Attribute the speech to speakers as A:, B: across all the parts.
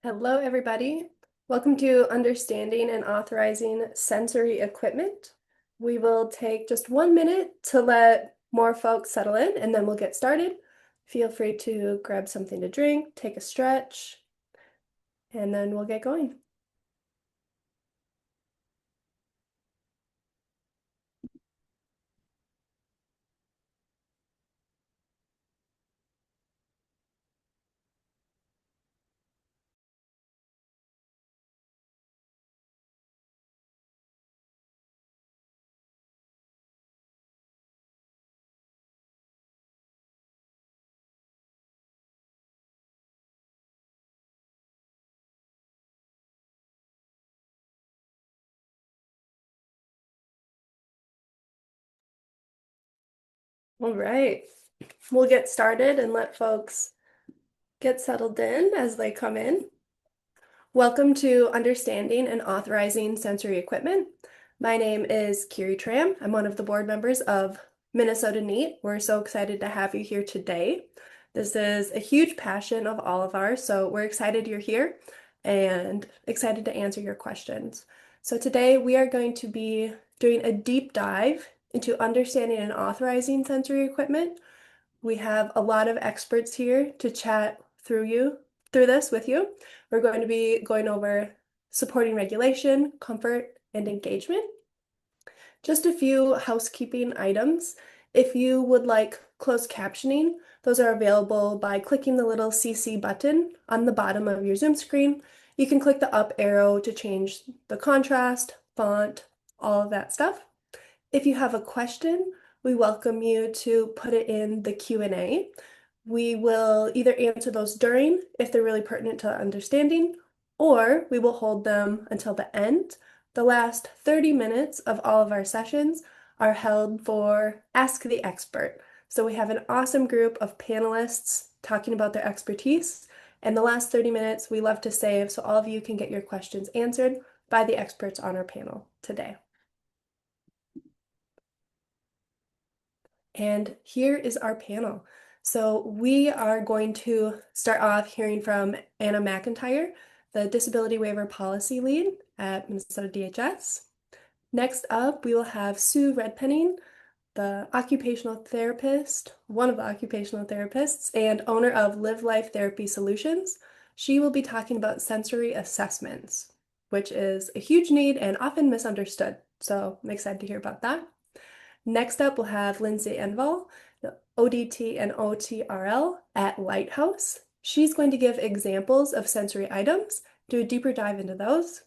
A: Hello, everybody. Welcome to Understanding and Authorizing Sensory Equipment. We will take just 1 minute to let more folks settle in, and then we'll get started. Feel free to grab something to drink, take a stretch, and then we'll get going. All right, we'll get started and let folks get settled in as they come in. Welcome to Understanding and Authorizing Sensory Equipment. My name is Kiri Tram. I'm one of the board members of Minnesota NEAT. We're so excited to have you here today. This is a huge passion of all of ours, so we're excited you're here and excited to answer your questions. So today we are going to be doing a deep dive into understanding and authorizing sensory equipment. We have a lot of experts here to chat through this with you. We're going to be going over supporting regulation, comfort, and engagement. Just a few housekeeping items. If you would like closed captioning, those are available by clicking the little CC button on the bottom of your Zoom screen. You can click the up arrow to change the contrast, font, all of that stuff. If you have a question, we welcome you to put it in the Q&A. We will either answer those during, if they're really pertinent to understanding, or we will hold them until the end. The last 30 minutes of all of our sessions are held for Ask the Expert. So we have an awesome group of panelists talking about their expertise. And the last 30 minutes we love to save so all of you can get your questions answered by the experts on our panel today. And here is our panel. So we are going to start off hearing from Anna McIntyre, the Disability Waiver Policy Lead at Minnesota DHS. Next up, we will have Sue Redpenning, the occupational therapist, one of the occupational therapists, and owner of Live Life Therapy Solutions. She will be talking about sensory assessments, which is a huge need and often misunderstood. So I'm excited to hear about that. Next up, we'll have Lindsay Enval, the ODT and OTRL at Lighthouse. She's going to give examples of sensory items, do a deeper dive into those.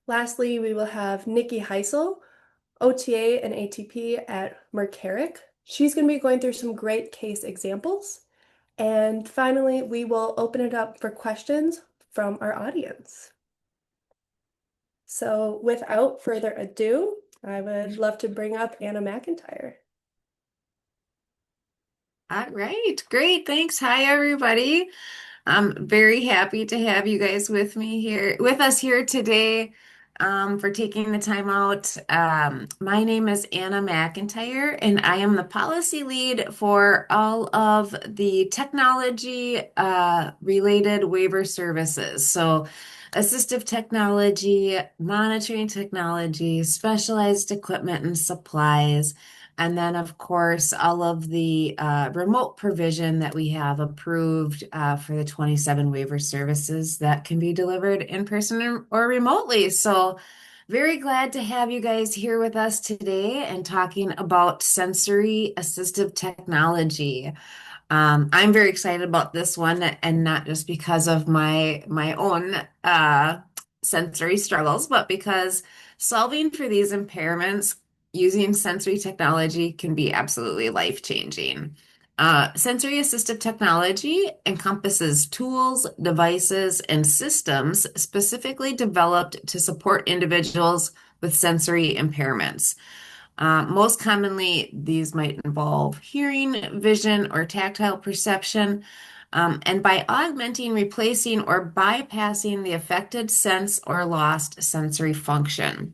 A: Lastly, we will have Nikki Heisel, OTA and ATP at Mercaric. She's going to be going through some great case examples. And finally, we will open it up for questions from our audience. So without further ado, I would love to bring up Anna McIntyre.
B: All right, great. Thanks. Hi, everybody. I'm very happy to have you guys with us here today, for taking the time out. My name is Anna McIntyre, and I am the policy lead for all of the technology related waiver services. So, assistive technology, monitoring technology, specialized equipment and supplies. And then, of course, all of the remote provision that we have approved for the 27 waiver services that can be delivered in person or remotely. So, very glad to have you guys here with us today and talking about sensory assistive technology. I'm very excited about this one, and not just because of my own sensory struggles, but because solving for these impairments using sensory technology can be absolutely life-changing. Sensory assistive technology encompasses tools, devices, and systems specifically developed to support individuals with sensory impairments. Most commonly, these might involve hearing, vision, or tactile perception. And by augmenting, replacing, or bypassing the affected sense or lost sensory function.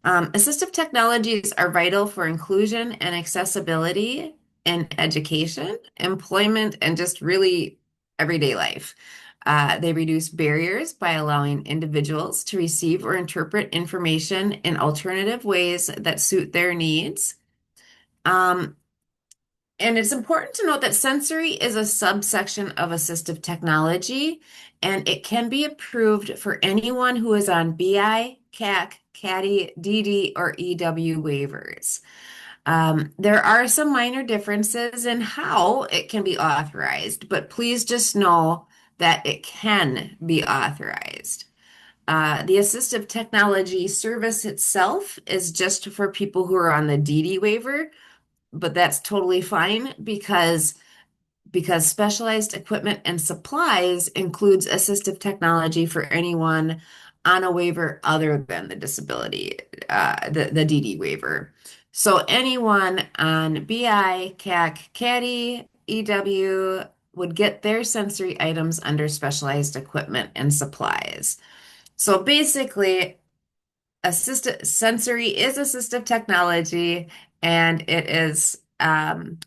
B: Assistive technologies are vital for inclusion and accessibility in education, employment, and just really everyday life. They reduce barriers by allowing individuals to receive or interpret information in alternative ways that suit their needs. Um, and it's important to note that sensory is a subsection of assistive technology, and it can be approved for anyone who is on BI, CAC, CADDY, DD, or EW waivers. There are some minor differences in how it can be authorized, but please just know that it can be authorized. The assistive technology service itself is just for people who are on the DD waiver, but that's totally fine because specialized equipment and supplies includes assistive technology for anyone on a waiver other than the disability, the DD waiver. So anyone on BI, CAC, CADDY, EW would get their sensory items under specialized equipment and supplies. So basically, assistive sensory is assistive technology, and it is the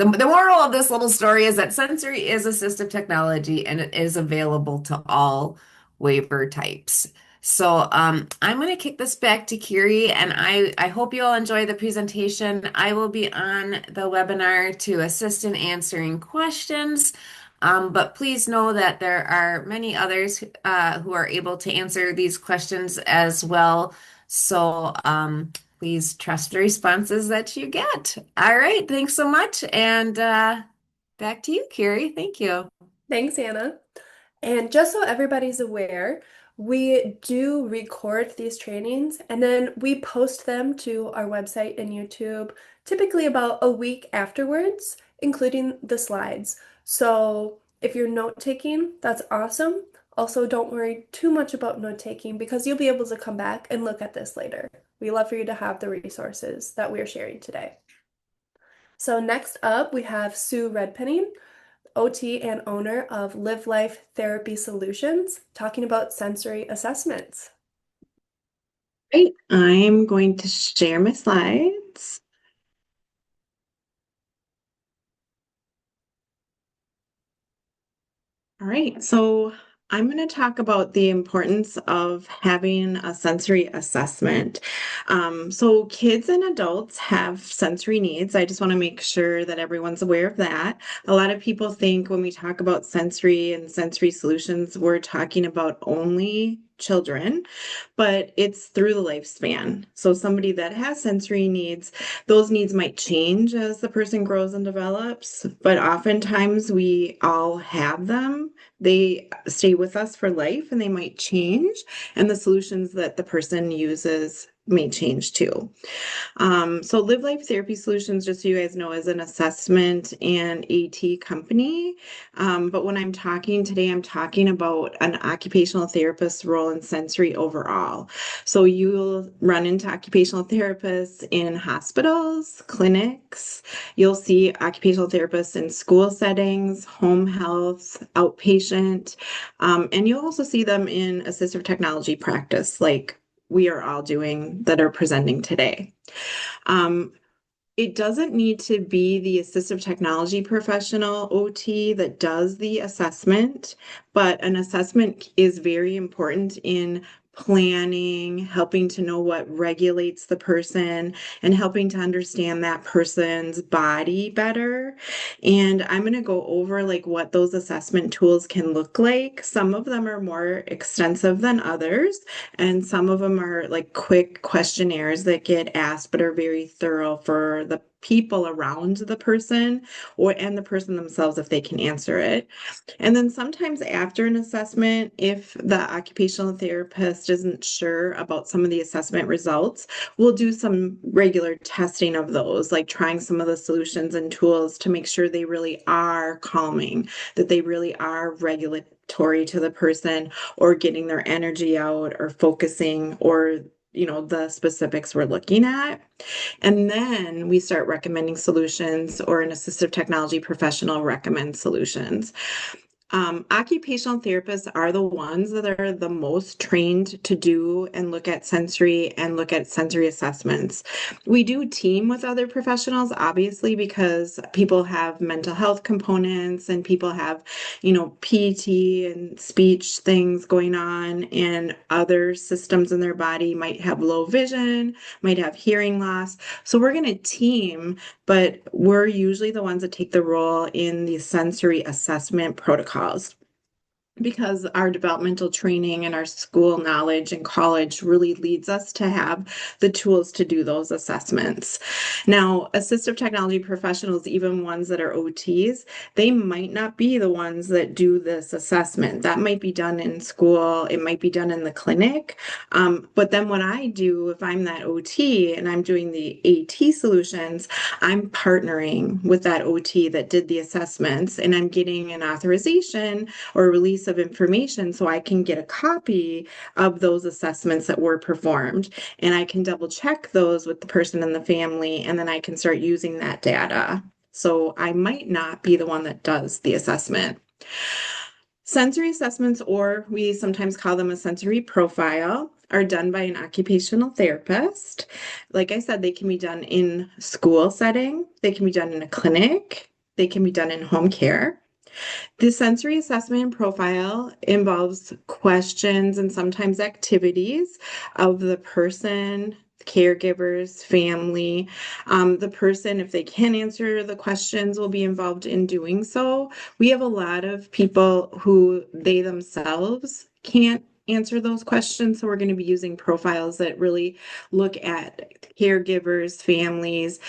B: moral of this little story is that sensory is assistive technology and it is available to all waiver types. So I'm going to kick this back to Kiri, and I hope you all enjoy the presentation. I will be on the webinar to assist in answering questions, but please know that there are many others who are able to answer these questions as well. So please trust the responses that you get. All right, thanks so much. And back to you, Carrie. Thank you.
A: Thanks, Anna. And just so everybody's aware, we do record these trainings and then we post them to our website and YouTube, typically about a week afterwards, including the slides. So if you're note taking, that's awesome. Also, don't worry too much about note taking because you'll be able to come back and look at this later. We love for you to have the resources that we're sharing today. So next up, we have Sue Redpenning, OT and owner of Live Life Therapy Solutions, talking about sensory assessments.
C: Great. I'm going to share my slides. All right, so I'm going to talk about the importance of having a sensory assessment. So kids and adults have sensory needs. I just want to make sure that everyone's aware of that. A lot of people think when we talk about sensory and sensory solutions, we're talking about only children, but it's through the lifespan. So somebody that has sensory needs, those needs might change as the person grows and develops, but oftentimes we all have them. They stay with us for life and they might change, and the solutions that the person uses may change too. So Live Life Therapy Solutions, just so you guys know, is an assessment and AT company. But when I'm talking today, I'm talking about an occupational therapist's role in sensory overall. So you'll run into occupational therapists in hospitals, clinics. You'll see occupational therapists in school settings, home health, outpatient, and you'll also see them in assistive technology practice, like we are all doing that are presenting today. It doesn't need to be the assistive technology professional OT that does the assessment, but an assessment is very important in planning, helping to know what regulates the person, and helping to understand that person's body better. And I'm going to go over like what those assessment tools can look like. Some of them are more extensive than others, and some of them are like quick questionnaires that get asked but are very thorough for the people around the person and the person themselves if they can answer it. And then sometimes after an assessment, if the occupational therapist isn't sure about some of the assessment results, we'll do some regular testing of those, like trying some of the solutions and tools to make sure they really are calming, that they really are regulatory to the person, or getting their energy out, or focusing, or the specifics we're looking at. And then we start recommending solutions, or an assistive technology professional recommends solutions. Occupational therapists are the ones that are the most trained to do and look at sensory assessments. We do team with other professionals, obviously, because people have mental health components and people have, PT and speech things going on, and other systems in their body might have low vision, might have hearing loss. So we're going to team, but we're usually the ones that take the role in the sensory assessment protocols because our developmental training and our school knowledge in college really leads us to have the tools to do those assessments. Now, assistive technology professionals, even ones that are OTs, they might not be the ones that do this assessment. That might be done in school, it might be done in the clinic. But then what I do, if I'm that OT and I'm doing the AT solutions, I'm partnering with that OT that did the assessments and I'm getting an authorization or release of information so I can get a copy of those assessments that were performed. And I can double check those with the person in the family, and then I can start using that data. So I might not be the one that does the assessment. Sensory assessments, or we sometimes call them a sensory profile, are done by an occupational therapist. Like I said, they can be done in school setting, they can be done in a clinic, they can be done in home care. The sensory assessment profile involves questions and sometimes activities of the person, caregivers, family. The person, if they can answer the questions, will be involved in doing so. We have a lot of people who they themselves can't answer those questions. So we're going to be using profiles that really look at caregivers, families,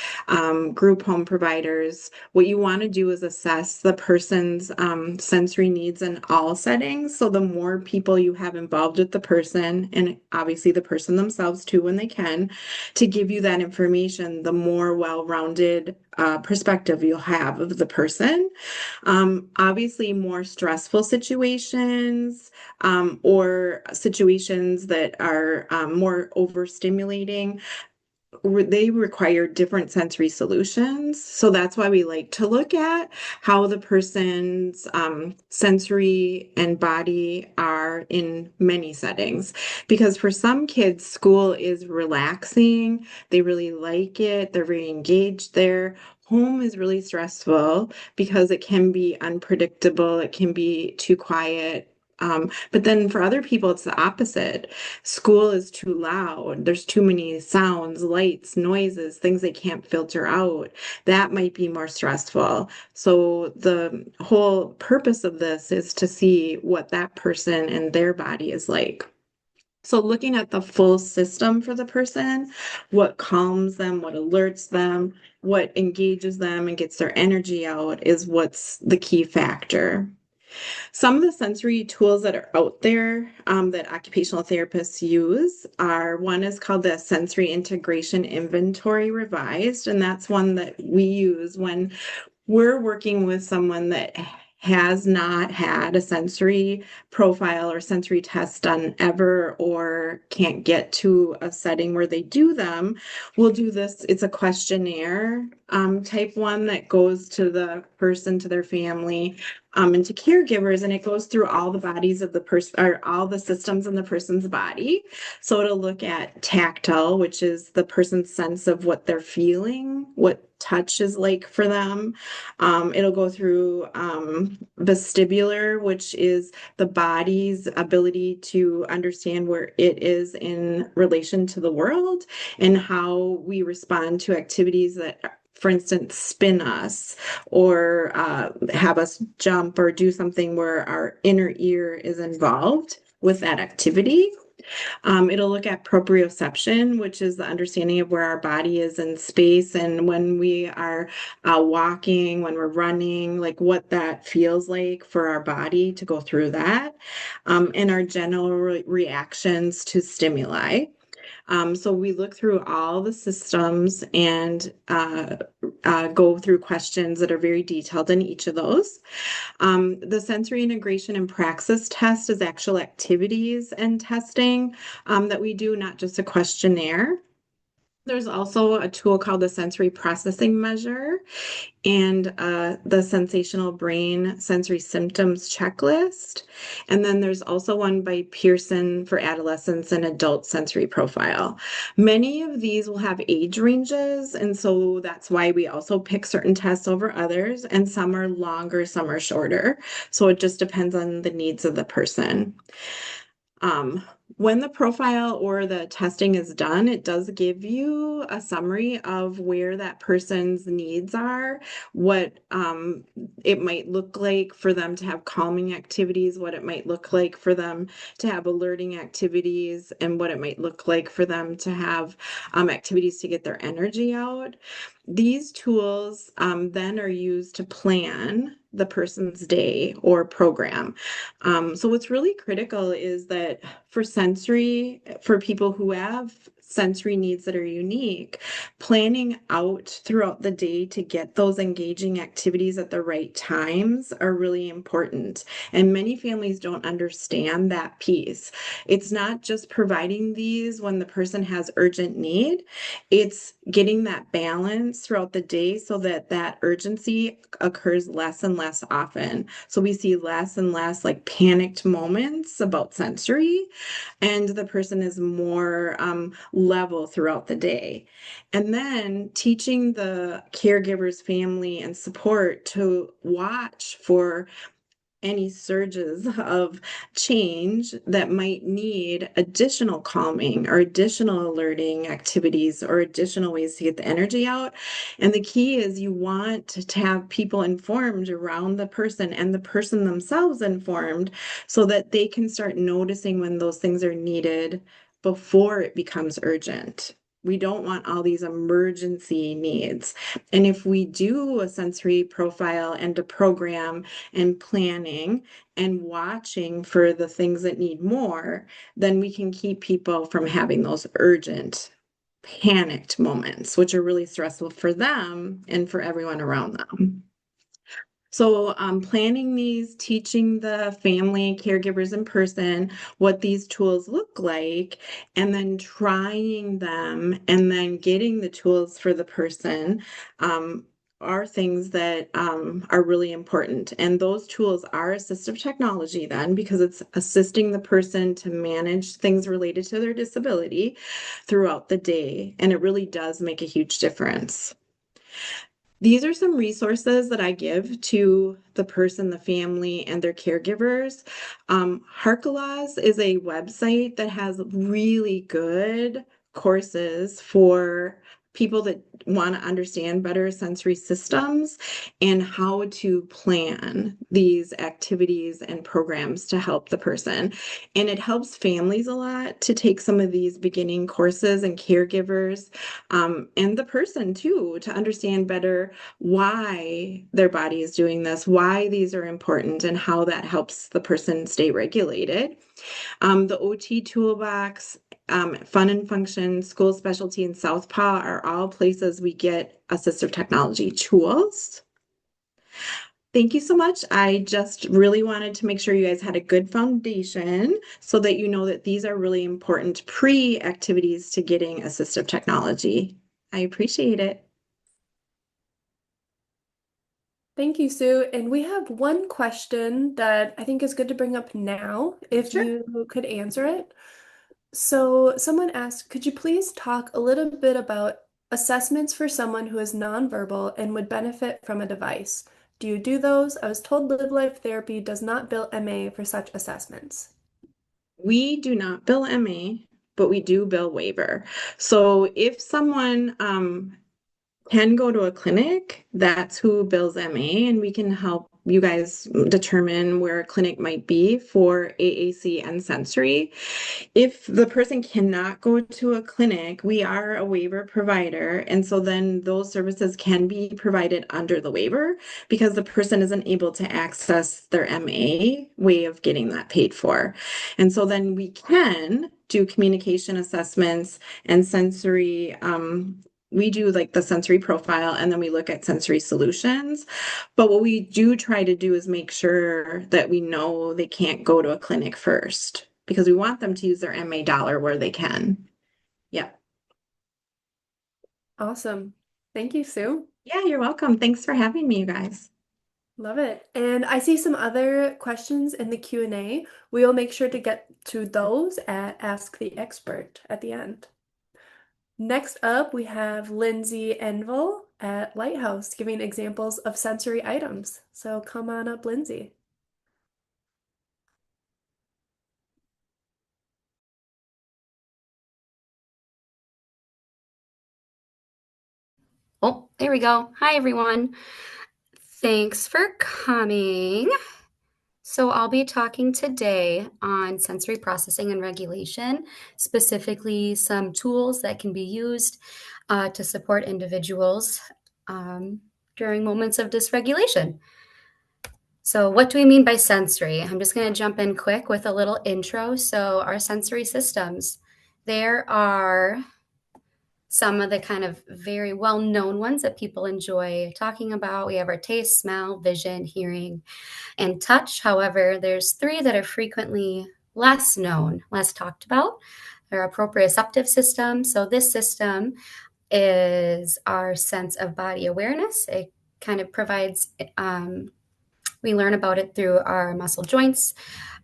C: group home providers. What you want to do is assess the person's sensory needs in all settings. So the more people you have involved with the person, and obviously the person themselves too, when they can, to give you that information, the more well-rounded perspective you'll have of the person. Obviously, more stressful situations or situations that are more overstimulating, they require different sensory solutions. So that's why we like to look at how the person's sensory and body are in many settings. Because for some kids, school is relaxing, they really like it, they're very engaged there. Home is really stressful because it can be unpredictable, it can be too quiet. But then for other people, it's the opposite. School is too loud. There's too many sounds, lights, noises, things they can't filter out. That might be more stressful. So the whole purpose of this is to see what that person and their body is like. So looking at the full system for the person, what calms them, what alerts them, what engages them and gets their energy out is what's the key factor. Some of the sensory tools that are out there that occupational therapists use are one is called the Sensory Integration Inventory Revised, and that's one that we use when we're working with someone that has not had a sensory profile or sensory test done ever or can't get to a setting where they do them. We'll do this. It's a questionnaire type one that goes to the person, to their family, and to caregivers, and it goes through all the bodies of the person or all the systems in the person's body. So it'll look at tactile, which is the person's sense of what they're feeling, what touch is like for them. It'll go through vestibular, which is the body's ability to understand where it is in relation to the world and how we respond to activities that, for instance, spin us or have us jump or do something where our inner ear is involved with that activity. It'll look at proprioception, which is the understanding of where our body is in space and when we are walking, when we're running, like what that feels like for our body to go through that, and our general reactions to stimuli. So we look through all the systems and go through questions that are very detailed in each of those. The sensory integration and praxis test is actual activities and testing that we do, not just a questionnaire. There's also a tool called the sensory processing measure and the sensational brain sensory symptoms checklist. And then there's also one by Pearson for adolescents and adult sensory profile. Many of these will have age ranges, and so that's why we also pick certain tests over others, and some are longer, some are shorter. So it just depends on the needs of the person. Um, when the profile or the testing is done, it does give you a summary of where that person's needs are, what it might look like for them to have calming activities, what it might look like for them to have alerting activities, and what it might look like for them to have activities to get their energy out. These tools then are used to plan the person's day or program. So what's really critical is that for sensory, for people who have sensory needs that are unique, planning out throughout the day to get those engaging activities at the right times are really important. And many families don't understand that piece. It's not just providing these when the person has urgent need, it's getting that balance throughout the day so that that urgency occurs less and less often. So we see less and less like panicked moments about sensory, and the person is more level throughout the day. And then teaching the caregiver's family and support to watch for any surges of change that might need additional calming or additional alerting activities or additional ways to get the energy out. And the key is you want to have people informed around the person and the person themselves informed so that they can start noticing when those things are needed before it becomes urgent. We don't want all these emergency needs. And if we do a sensory profile and a program and planning and watching for the things that need more, then we can keep people from having those urgent, panicked moments, which are really stressful for them and for everyone around them. So, planning these, teaching the family and caregivers in person what these tools look like, and then trying them, and then getting the tools for the person, are things that are really important. And those tools are assistive technology, then, because it's assisting the person to manage things related to their disability throughout the day. And it really does make a huge difference. These are some resources that I give to the person, the family, and their caregivers. Harkala's is a website that has really good courses for people that want to understand better sensory systems and how to plan these activities and programs to help the person. And it helps families a lot to take some of these beginning courses and caregivers and the person too to understand better why their body is doing this, why these are important, and how that helps the person stay regulated. The OT toolbox, Fun and Function, School Specialty, and Southpaw are all places we get assistive technology tools. Thank you so much. I just really wanted to make sure you guys had a good foundation so that you know that these are really important pre-activities to getting assistive technology. I appreciate it.
A: Thank you, Sue. And we have one question that I think is good to bring up now, if
C: Sure.
A: you could answer it. So, someone asked, could you please talk a little bit about assessments for someone who is nonverbal and would benefit from a device? Do you do those? I was told Live Life Therapy does not bill MA for such assessments.
C: We do not bill MA, but we do bill waiver. So if someone can go to a clinic, that's who bills MA, and we can help you guys determine where a clinic might be for AAC and sensory. If the person cannot go to a clinic, we are a waiver provider. And so then those services can be provided under the waiver because the person isn't able to access their MA way of getting that paid for. And so then we can do communication assessments and sensory. We do like the sensory profile and then we look at sensory solutions. But what we do try to do is make sure that we know they can't go to a clinic first because we want them to use their MA dollar where they can. Yeah.
A: Awesome. Thank you, Sue.
C: Yeah, you're welcome. Thanks for having me, you guys.
A: Love it. And I see some other questions in the Q&A. We will make sure to get to those at Ask the Expert at the end. Next up, we have Lindsay Enville at Lighthouse giving examples of sensory items. So come on up, Lindsay.
D: Oh, there we go. Hi, everyone. Thanks for coming. So, I'll be talking today on sensory processing and regulation, specifically some tools that can be used to support individuals um, during moments of dysregulation. So, what do we mean by sensory? I'm just going to jump in quick with a little intro. So, our sensory systems, there are some of the kind of very well-known ones that people enjoy talking about. We have our taste, smell, vision, hearing, and touch. However, there's three that are frequently less known, less talked about. Our proprioceptive system. So this system is our sense of body awareness. It kind of provides we learn about it through our muscle joints,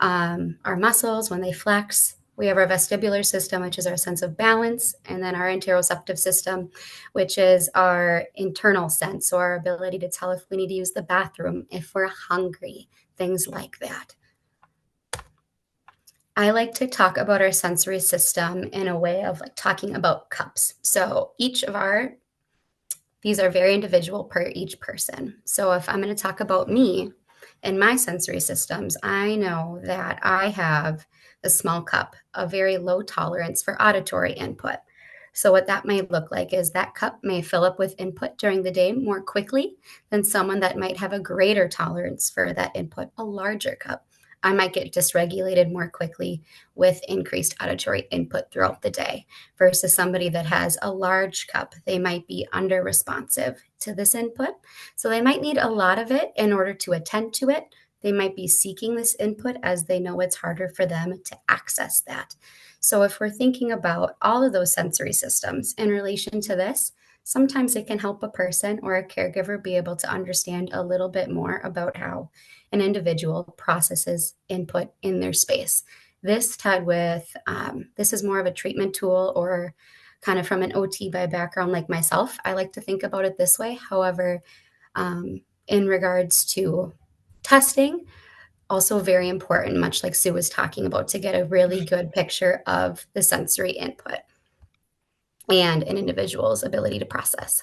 D: our muscles when they flex. We have our vestibular system, which is our sense of balance, and then our interoceptive system, which is our internal sense, or our ability to tell if we need to use the bathroom, if we're hungry, things like that. I like to talk about our sensory system in a way of like talking about cups. So these are very individual per each person. So if I'm going to talk about me and my sensory systems, I know that I have a small cup, a very low tolerance for auditory input. So what that might look like is that cup may fill up with input during the day more quickly than someone that might have a greater tolerance for that input, a larger cup. I might get dysregulated more quickly with increased auditory input throughout the day versus somebody that has a large cup. They might be under responsive to this input. So they might need a lot of it in order to attend to it. They might be seeking this input as they know it's harder for them to access that. So if we're thinking about all of those sensory systems in relation to this, sometimes it can help a person or a caregiver be able to understand a little bit more about how an individual processes input in their space. This tied with, this is more of a treatment tool or kind of from an OT by background like myself. I like to think about it this way. However, in regards to testing, also very important, much like Sue was talking about, to get a really good picture of the sensory input and an individual's ability to process.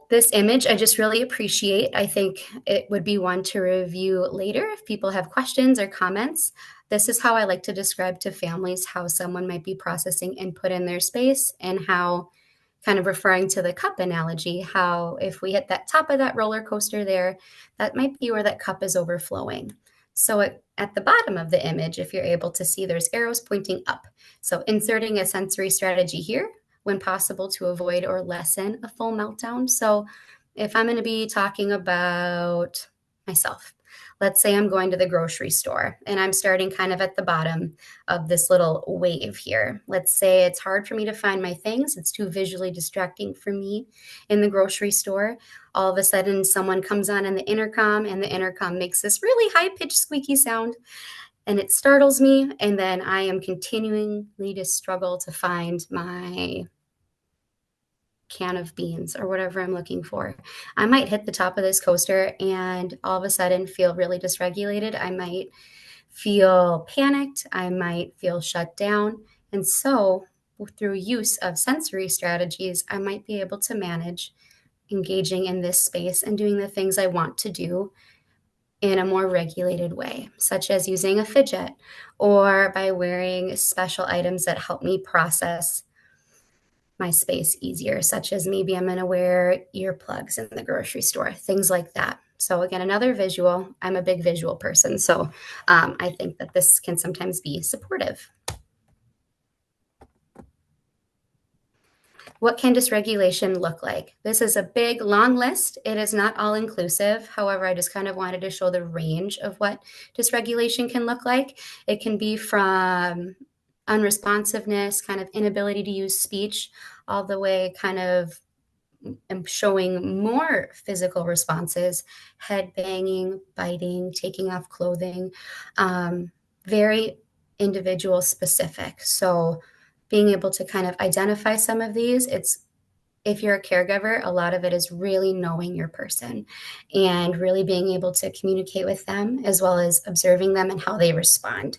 D: This image, I just really appreciate. I think it would be one to review later if people have questions or comments. This is how I like to describe to families how someone might be processing input in their space and how, kind of referring to the cup analogy, how if we hit that top of that roller coaster there, that might be where that cup is overflowing. So at the bottom of the image, if you're able to see, there's arrows pointing up. So inserting a sensory strategy here when possible to avoid or lessen a full meltdown. So if I'm going to be talking about myself, let's say I'm going to the grocery store and I'm starting kind of at the bottom of this little wave here. Let's say it's hard for me to find my things. It's too visually distracting for me in the grocery store. All of a sudden, someone comes on in the intercom and the intercom makes this really high-pitched squeaky sound and it startles me. And then I am continuingly to struggle to find my can of beans or whatever I'm looking for. I might hit the top of this coaster and all of a sudden feel really dysregulated. I might feel panicked. I might feel shut down. And so, through use of sensory strategies, I might be able to manage engaging in this space and doing the things I want to do in a more regulated way, such as using a fidget or by wearing special items that help me process my space easier, such as maybe I'm going to wear earplugs in the grocery store, things like that. So again, another visual. I'm a big visual person, so I think that this can sometimes be supportive. What can dysregulation look like? This is a big, long list. It is not all inclusive. However, I just kind of wanted to show the range of what dysregulation can look like. It can be from unresponsiveness, kind of inability to use speech, all the way kind of showing more physical responses, head banging, biting, taking off clothing, very individual specific. So being able to kind of identify some of these, it's if you're a caregiver, a lot of it is really knowing your person and really being able to communicate with them as well as observing them and how they respond.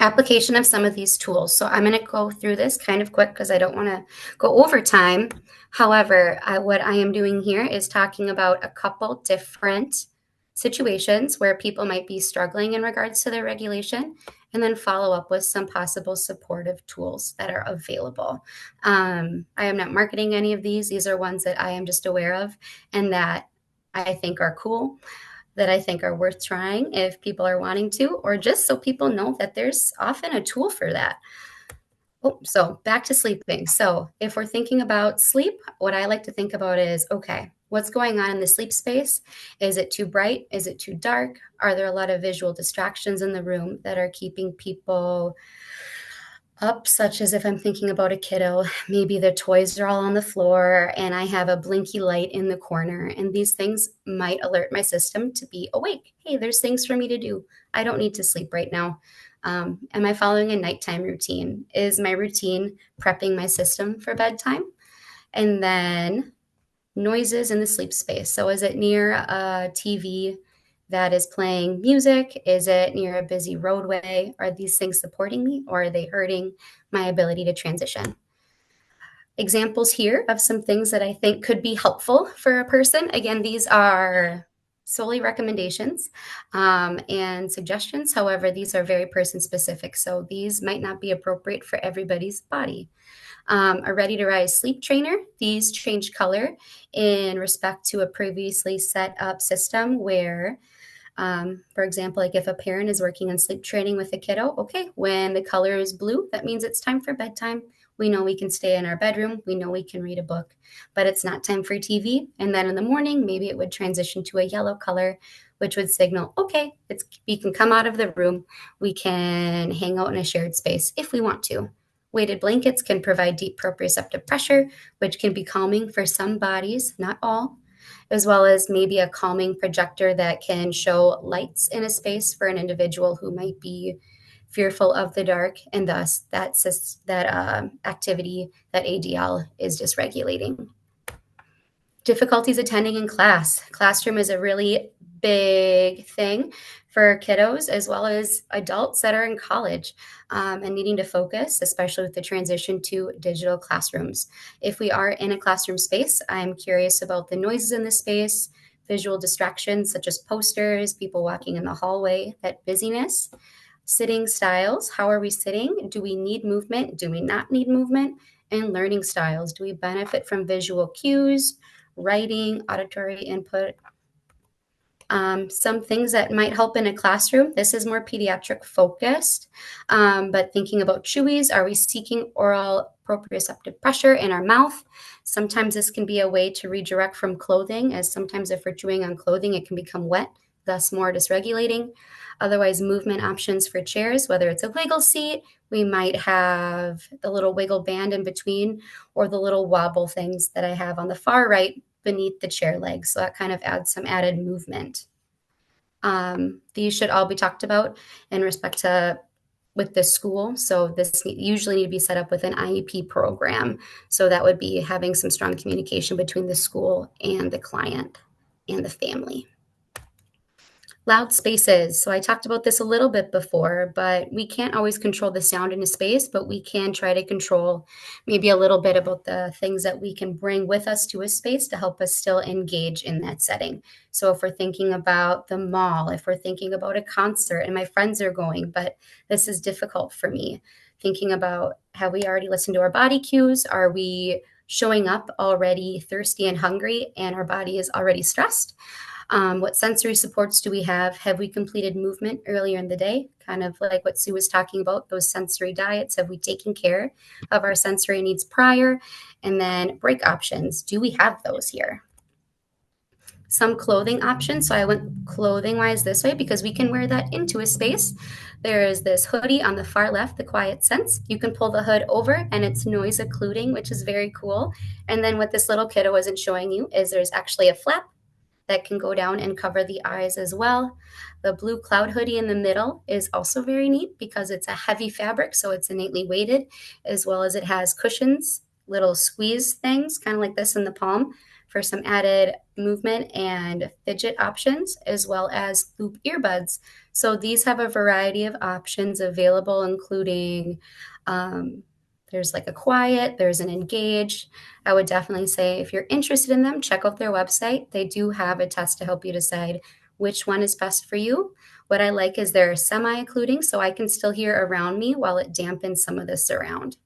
D: Application of some of these tools. So I'm going to go through this kind of quick because I don't want to go over time. However, what I am doing here is talking about a couple different situations where people might be struggling in regards to their regulation, and then follow up with some possible supportive tools that are available. I am not marketing any of these. These are ones that I am just aware of and that I think are cool, that I think are worth trying if people are wanting to, or just so people know that there's often a tool for that. Oh, so back to sleeping. So if we're thinking about sleep, what I like to think about is, okay, what's going on in the sleep space? Is it too bright? Is it too dark? Are there a lot of visual distractions in the room that are keeping people up, such as if I'm thinking about a kiddo, maybe the toys are all on the floor and I have a blinky light in the corner, and these things might alert my system to be awake. Hey, there's things for me to do. I don't need to sleep right now. Am I following a nighttime routine? Is my routine prepping my system for bedtime? And then noises in the sleep space. So is it near a TV that is playing music? Is it near a busy roadway? Are these things supporting me, or are they hurting my ability to transition? Examples here of some things that I think could be helpful for a person. Again, these are solely recommendations and suggestions. However, these are very person specific. So these might not be appropriate for everybody's body. A ready to rise sleep trainer. These change color in respect to a previously set up system where, for example, like if a parent is working on sleep training with a kiddo, okay, when the color is blue, that means it's time for bedtime. We know we can stay in our bedroom. We know we can read a book, but it's not time for TV. And then in the morning, maybe it would transition to a yellow color, which would signal, okay, we can come out of the room. We can hang out in a shared space if we want to. Weighted blankets can provide deep proprioceptive pressure, which can be calming for some bodies, not all, as well as maybe a calming projector that can show lights in a space for an individual who might be fearful of the dark, and thus that activity, that ADL, is dysregulating. Difficulties attending in class. Classroom is a really big thing for kiddos as well as adults that are in college and needing to focus, especially with the transition to digital classrooms. If we are in a classroom space, I'm curious about the noises in the space, visual distractions such as posters, people walking in the hallway, that busyness. Sitting styles. How are we sitting? Do we need movement? Do we not need movement? And learning styles. Do we benefit from visual cues, writing, auditory input? Some things that might help in a classroom. This is more pediatric focused, but thinking about chewies, are we seeking oral proprioceptive pressure in our mouth? Sometimes this can be a way to redirect from clothing, as sometimes if we're chewing on clothing, it can become wet, thus more dysregulating. Otherwise, movement options for chairs, whether it's a wiggle seat, we might have the little wiggle band in between, or the little wobble things that I have on the far right beneath the chair legs. So that kind of adds some added movement. These should all be talked about in respect to with the school. So this usually need to be set up with an IEP program. So that would be having some strong communication between the school and the client and the family. Loud spaces. So I talked about this a little bit before, but we can't always control the sound in a space, but we can try to control maybe a little bit about the things that we can bring with us to a space to help us still engage in that setting. So if we're thinking about the mall, if we're thinking about a concert and my friends are going, but this is difficult for me, thinking about, have we already listened to our body cues? Are we showing up already thirsty and hungry and our body is already stressed? What sensory supports do we have? Have we completed movement earlier in the day? Kind of like what Sue was talking about, those sensory diets. Have we taken care of our sensory needs prior? And then break options. Do we have those here? some clothing options. So I went clothing wise this way because we can wear that into a space. There is this hoodie on the far left, the Quiet Sense. You can pull the hood over and it's noise occluding, which is very cool. And then what this little kiddo wasn't showing you is there's actually a flap that can go down and cover the eyes as well. The blue cloud hoodie in the middle is also very neat because it's a heavy fabric, so it's innately weighted, as well as it has cushions, little squeeze things, kind of like this in the palm, for some added movement and fidget options, as well as loop earbuds. So these have a variety of options available, including um, there's like a quiet, there's an engage. I would definitely say if you're interested in them, check out their website. They do have a test to help you decide which one is best for you. What I like is they're semi occluding, so I can still hear around me while it dampens some of the surround.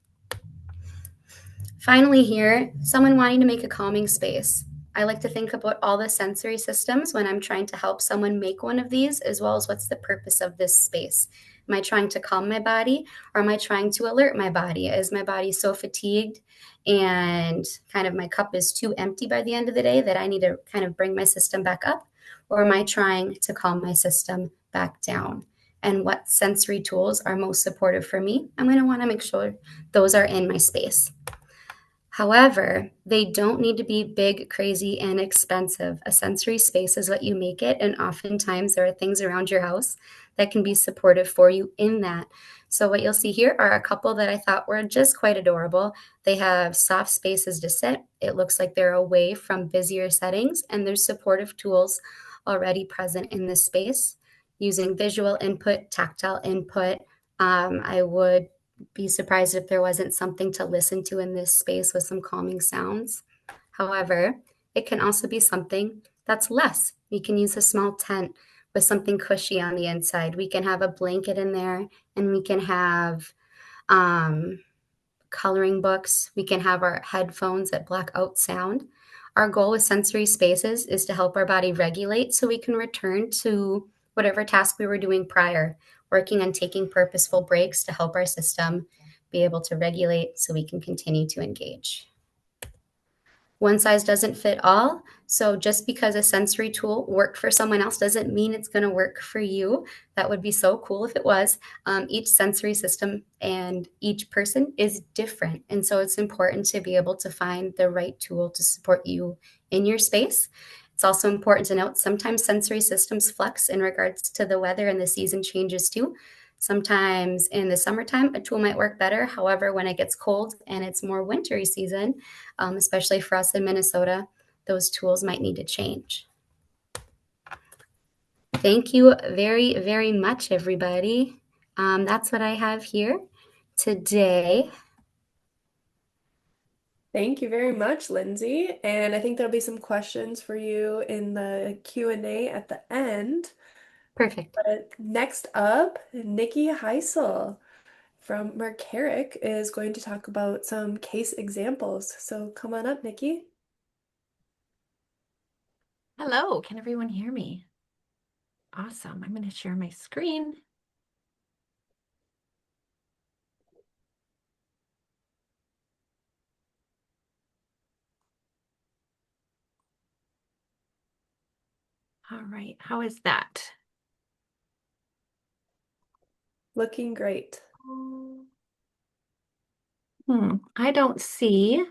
D: Finally, here, someone wanting to make a calming space. I like to think about all the sensory systems when I'm trying to help someone make one of these, as well as what's the purpose of this space. Am I trying to calm my body, or am I trying to alert my body? Is my body so fatigued and kind of my cup is too empty by the end of the day that I need to kind of bring my system back up? Or am I trying to calm my system back down? And what sensory tools are most supportive for me? I'm going to want to make sure those are in my space. However, they don't need to be big, crazy, and expensive. A sensory space is what you make it, and oftentimes there are things around your house that can be supportive for you in that. So, what you'll see here are a couple that I thought were just quite adorable. They have soft spaces to sit. It looks like they're away from busier settings, and there's supportive tools already present in this space using visual input, tactile input. I would be surprised if there wasn't something to listen to in this space with some calming sounds. However, it can also be something that's less. We can use a small tent with something cushy on the inside. We can have a blanket in there, and we can have um, coloring books. We can have our headphones that block out sound. Our goal with sensory spaces is to help our body regulate so we can return to whatever task we were doing prior, working on taking purposeful breaks to help our system be able to regulate so we can continue to engage. One size doesn't fit all. So just because a sensory tool worked for someone else doesn't mean it's going to work for you. That would be so cool if it was. Each sensory system and each person is different. And so it's important to be able to find the right tool to support you in your space. It's also important to note sometimes sensory systems flex in regards to the weather and the season changes too. Sometimes in the summertime, a tool might work better. However, when it gets cold and it's more wintry season, especially for us in Minnesota, those tools might need to change. Thank you very, very much, everybody. That's what I have here today.
A: Thank you very much, Lindsay. And I think there'll be some questions for you in the Q&A at the end.
D: Perfect.
A: But next up, Nikki Heisel from Mercaric is going to talk about some case examples. So come on up, Nikki.
E: Hello, can everyone hear me? Awesome. I'm going to share my screen. All right, how is that?
A: Looking great.
E: I don't see.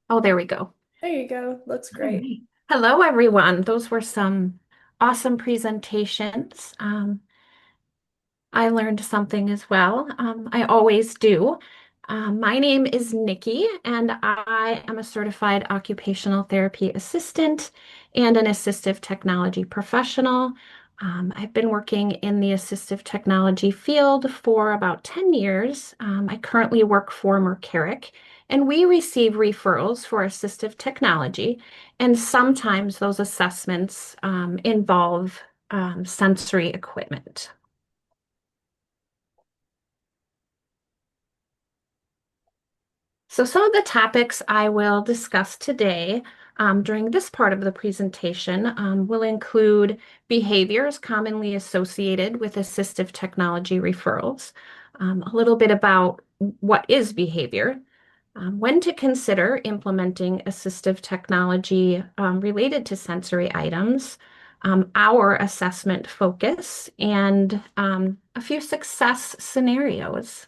E: Oh, there we go.
A: There you go. Looks
E: All
A: great.
E: right. Hello, everyone. Those were some awesome presentations. I learned something as well. I always do. My name is Nikki, and I am a certified occupational therapy assistant and an assistive technology professional. I've been working in the assistive technology field for about 10 years. I currently work for Mercaric, and we receive referrals for assistive technology, and sometimes those assessments involve sensory equipment. So some of the topics I will discuss today during this part of the presentation will include behaviors commonly associated with assistive technology referrals, a little bit about what is behavior, when to consider implementing assistive technology related to sensory items, our assessment focus, and a few success scenarios.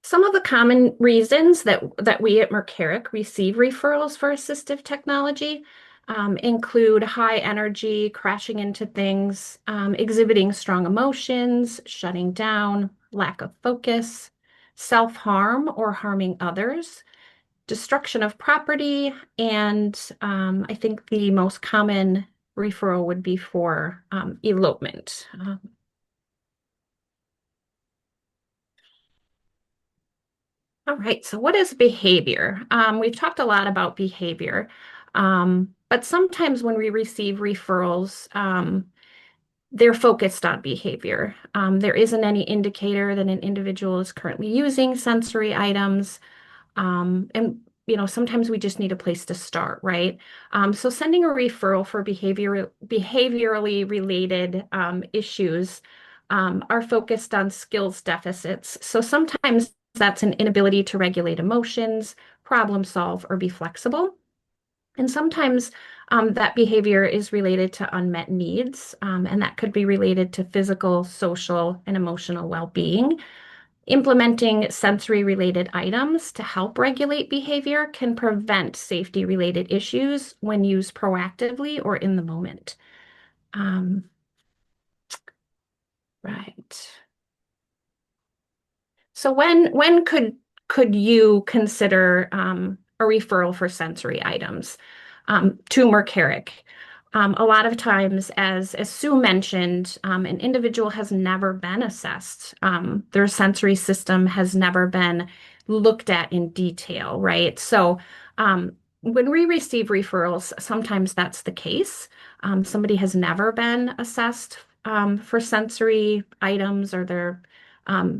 E: Some of the common reasons that we at Mercaric receive referrals for assistive technology include high energy, crashing into things, exhibiting strong emotions, shutting down, lack of focus, self-harm or harming others, destruction of property, and I think the most common referral would be for elopement. All right, so what is behavior? We've talked a lot about behavior, but sometimes when we receive referrals, they're focused on behavior. There isn't any indicator that an individual is currently using sensory items. And sometimes we just need a place to start, right? So sending a referral for behaviorally related issues are focused on skills deficits. So sometimes that's an inability to regulate emotions, problem solve, or be flexible. And sometimes that behavior is related to unmet needs, and that could be related to physical, social, and emotional well-being. Implementing sensory-related items to help regulate behavior can prevent safety-related issues when used proactively or in the moment. Right. So when could you consider a referral for sensory items to Mercaric? A lot of times, as Sue mentioned, an individual has never been assessed. Their sensory system has never been looked at in detail, right? So when we receive referrals, sometimes that's the case. Somebody has never been assessed for sensory items or their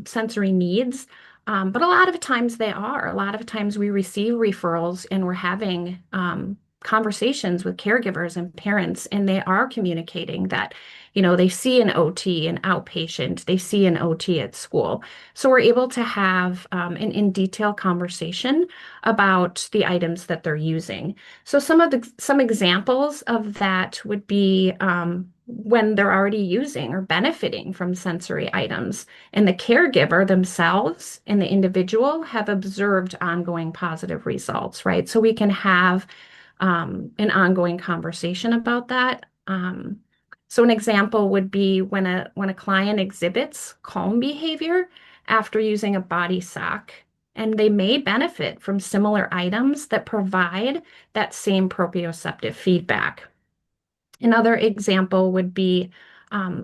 E: sensory needs. But a lot of times they are. A lot of times we receive referrals and we're having conversations with caregivers and parents, and they are communicating that, they see an OT, an outpatient, they see an OT at school. So we're able to have an in-detail conversation about the items that they're using. So some examples of that would be when they're already using or benefiting from sensory items, and the caregiver themselves and the individual have observed ongoing positive results, right? So we can have an ongoing conversation about that. So an example would be when a client exhibits calm behavior after using a body sock, and they may benefit from similar items that provide that same proprioceptive feedback. Another example would be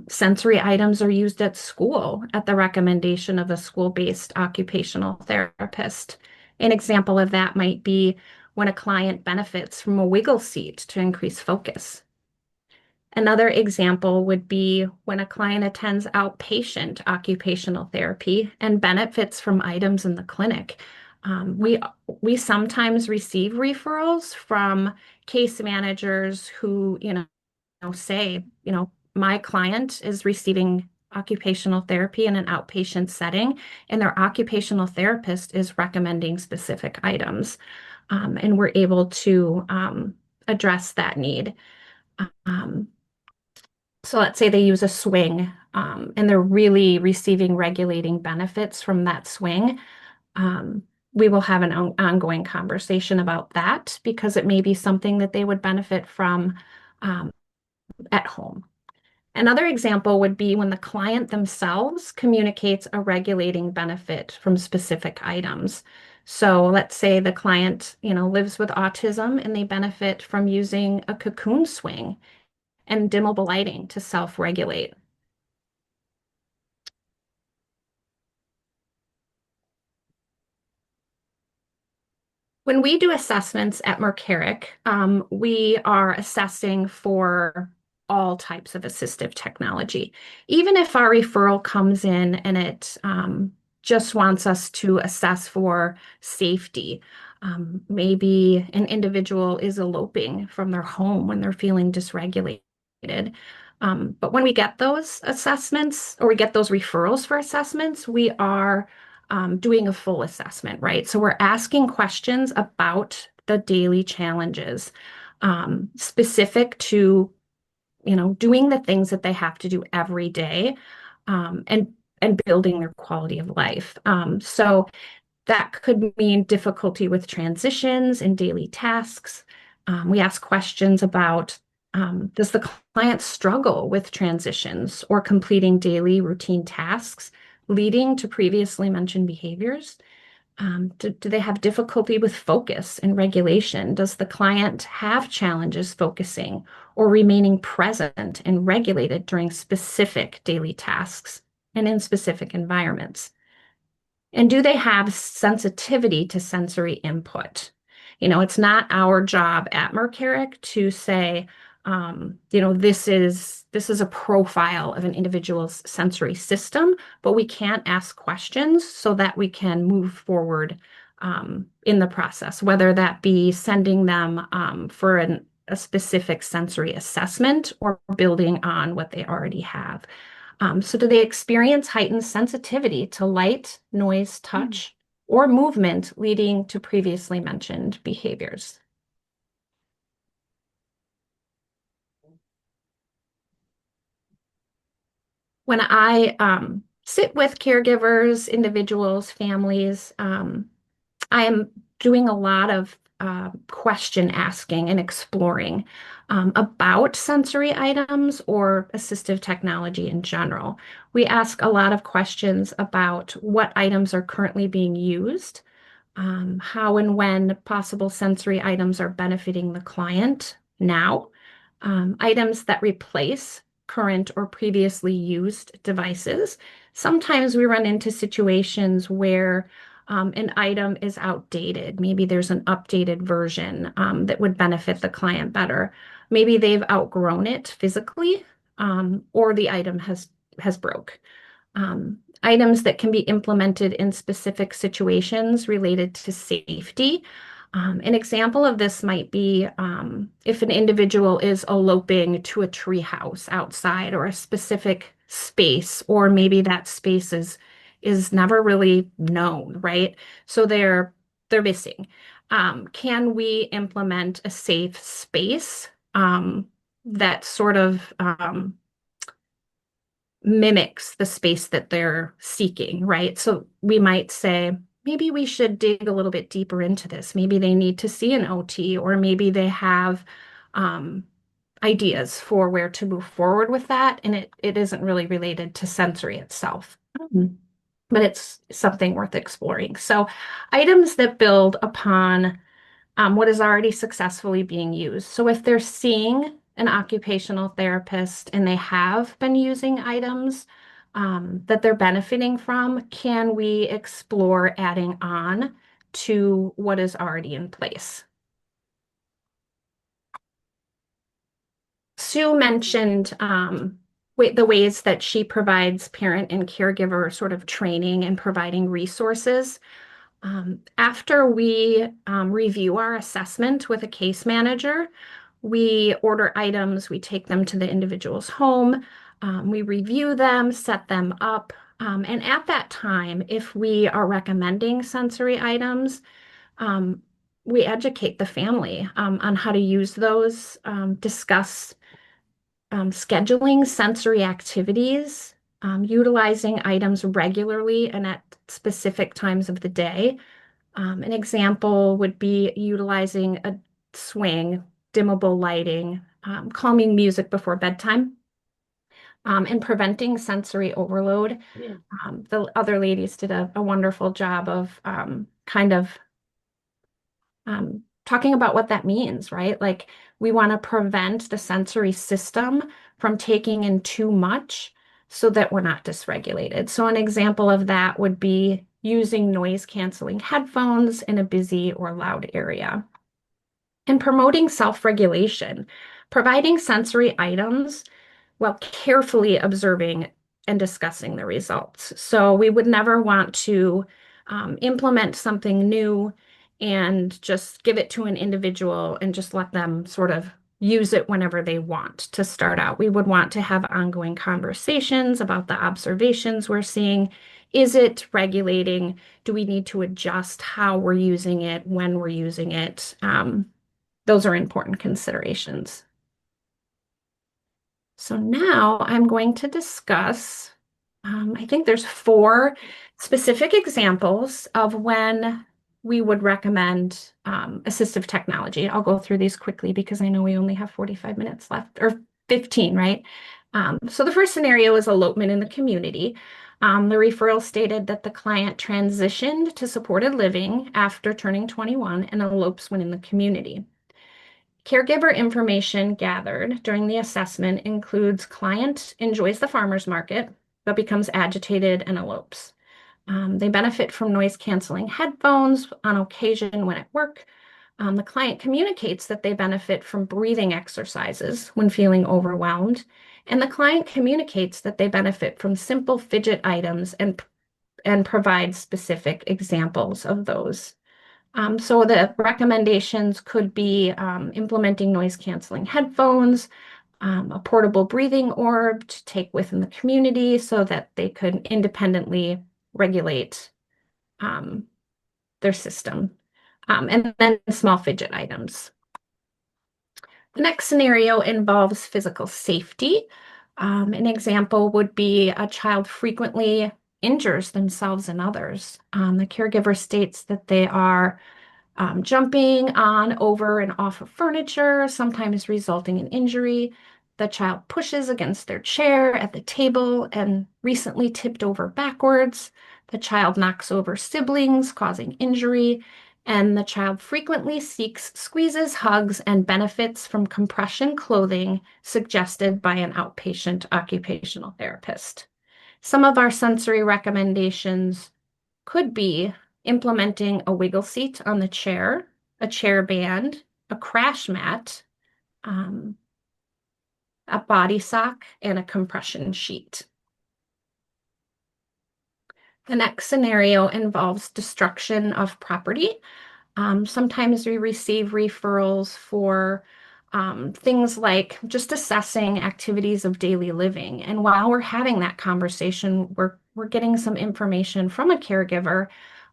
E: sensory items are used at school at the recommendation of a school-based occupational therapist. An example of that might be when a client benefits from a wiggle seat to increase focus. Another example would be when a client attends outpatient occupational therapy and benefits from items in the clinic. We sometimes receive referrals from case managers who, say, my client is receiving occupational therapy in an outpatient setting, and their occupational therapist is recommending specific items. And we're able to address that need. So let's say they use a swing, and they're really receiving regulating benefits from that swing. We will have an ongoing conversation about that because it may be something that they would benefit from at home. Another example would be when the client themselves communicates a regulating benefit from specific items. So let's say the client, lives with autism and they benefit from using a cocoon swing and dimmable lighting to self-regulate. When we do assessments at Mercaric, we are assessing for all types of assistive technology. Even if our referral comes in and it just wants us to assess for safety, maybe an individual is eloping from their home when they're feeling dysregulated. But when we get those assessments or we get those referrals for assessments, we are doing a full assessment, right? So we're asking questions about the daily challenges, specific to, doing the things that they have to do every day, and building their quality of life. So that could mean difficulty with transitions and daily tasks. We ask questions about, does the client struggle with transitions or completing daily routine tasks, leading to previously mentioned behaviors? Do they have difficulty with focus and regulation? Does the client have challenges focusing or remaining present and regulated during specific daily tasks and in specific environments? And do they have sensitivity to sensory input? It's not our job at Mercaric to say, this is a profile of an individual's sensory system, but we can ask questions so that we can move forward in the process, whether that be sending them for a specific sensory assessment or building on what they already have. So do they experience heightened sensitivity to light, noise, touch, or movement leading to previously mentioned behaviors? When I sit with caregivers, individuals, families, I am doing a lot of question asking and exploring about sensory items or assistive technology in general. We ask a lot of questions about what items are currently being used, how and when possible sensory items are benefiting the client now, items that replace current or previously used devices. Sometimes we run into situations where an item is outdated. Maybe there's an updated version that would benefit the client better. Maybe they've outgrown it physically, or the item has broke. Items that can be implemented in specific situations related to safety. An example of this might be if an individual is eloping to a tree house outside or a specific space, or maybe that space is never really known, right? So they're missing. Can we implement a safe space that sort of mimics the space that they're seeking, right? So we might say, maybe we should dig a little bit deeper into this. Maybe they need to see an OT, or maybe they have ideas for where to move forward with that. And it isn't really related to sensory itself, but it's something worth exploring. So items that build upon what is already successfully being used. So if they're seeing an occupational therapist and they have been using items that they're benefiting from, can we explore adding on to what is already in place? Sue mentioned the ways that she provides parent and caregiver sort of training and providing resources. After we review our assessment with a case manager, we order items, we take them to the individual's home, we review them, set them up, and at that time, if we are recommending sensory items, we educate the family on how to use those, discuss scheduling sensory activities, utilizing items regularly and at specific times of the day. An example would be utilizing a swing, dimmable lighting, calming music before bedtime, and preventing sensory overload.
C: Yeah.
E: The other ladies did a wonderful job of kind of talking about what that means, right? Like we want to prevent the sensory system from taking in too much so that we're not dysregulated. So an example of that would be using noise canceling headphones in a busy or loud area. And promoting self-regulation, providing sensory items while carefully observing and discussing the results. So we would never want to implement something new and just give it to an individual and just let them sort of use it whenever they want to start out. We would want to have ongoing conversations about the observations we're seeing. Is it regulating? Do we need to adjust how we're using it, when we're using it? Those are important considerations. So now I'm going to discuss, I think there's 4 specific examples of when we would recommend assistive technology. I'll go through these quickly because I know we only have 45 minutes left, or 15, right? So the first scenario is elopement in the community. The referral stated that the client transitioned to supported living after turning 21 and elopes when in the community. Caregiver information gathered during the assessment includes client enjoys the farmer's market, but becomes agitated and elopes. They benefit from noise canceling headphones on occasion when at work. The client communicates that they benefit from breathing exercises when feeling overwhelmed. And the client communicates that they benefit from simple fidget items and provides specific examples of those. So the recommendations could be implementing noise canceling headphones, a portable breathing orb to take within the community so that they could independently regulate their system, and then small fidget items. The next scenario involves physical safety. An example would be a child frequently injures themselves and others. The caregiver states that they are jumping on, over, and off of furniture, sometimes resulting in injury. The child pushes against their chair at the table and recently tipped over backwards. The child knocks over siblings, causing injury. And the child frequently seeks squeezes, hugs, and benefits from compression clothing suggested by an outpatient occupational therapist. Some of our sensory recommendations could be implementing a wiggle seat on the chair, a chair band, a crash mat, a body sock, and a compression sheet. The next scenario involves destruction of property. Sometimes we receive referrals for things like just assessing activities of daily living. And while we're having that conversation, we're getting some information from a caregiver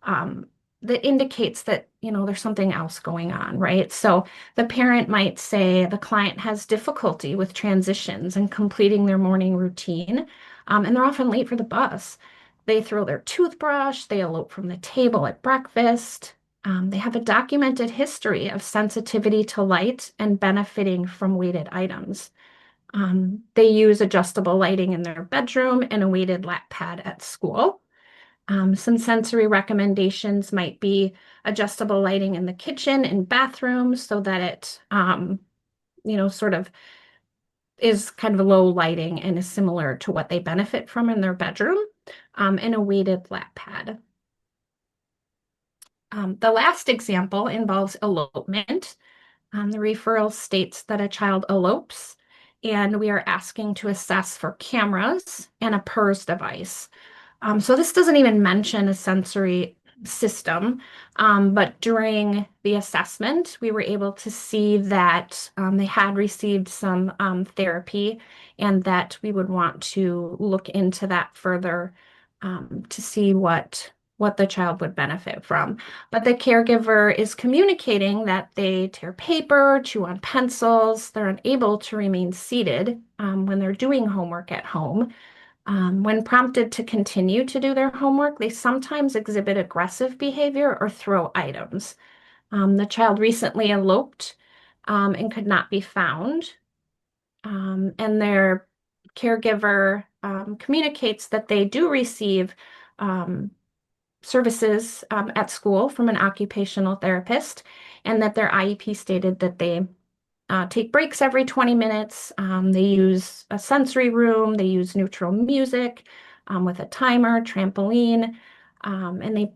E: that indicates that, there's something else going on, right? So the parent might say the client has difficulty with transitions and completing their morning routine, and they're often late for the bus. They throw their toothbrush, they elope from the table at breakfast. They have a documented history of sensitivity to light and benefiting from weighted items. They use adjustable lighting in their bedroom and a weighted lap pad at school. Some sensory recommendations might be adjustable lighting in the kitchen and bathroom so that it, sort of is kind of low lighting and is similar to what they benefit from in their bedroom, and a weighted lap pad. The last example involves elopement. The referral states that a child elopes, and we are asking to assess for cameras and a PERS device. So this doesn't even mention a sensory system, but during the assessment, we were able to see that they had received some therapy and that we would want to look into that further to see what the child would benefit from. But the caregiver is communicating that they tear paper, chew on pencils, they're unable to remain seated when they're doing homework at home. When prompted to continue to do their homework, they sometimes exhibit aggressive behavior or throw items. The child recently eloped and could not be found. And their caregiver communicates that they do receive services at school from an occupational therapist, and that their IEP stated that they take breaks every 20 minutes. They use a sensory room, they use neutral music with a timer, trampoline, and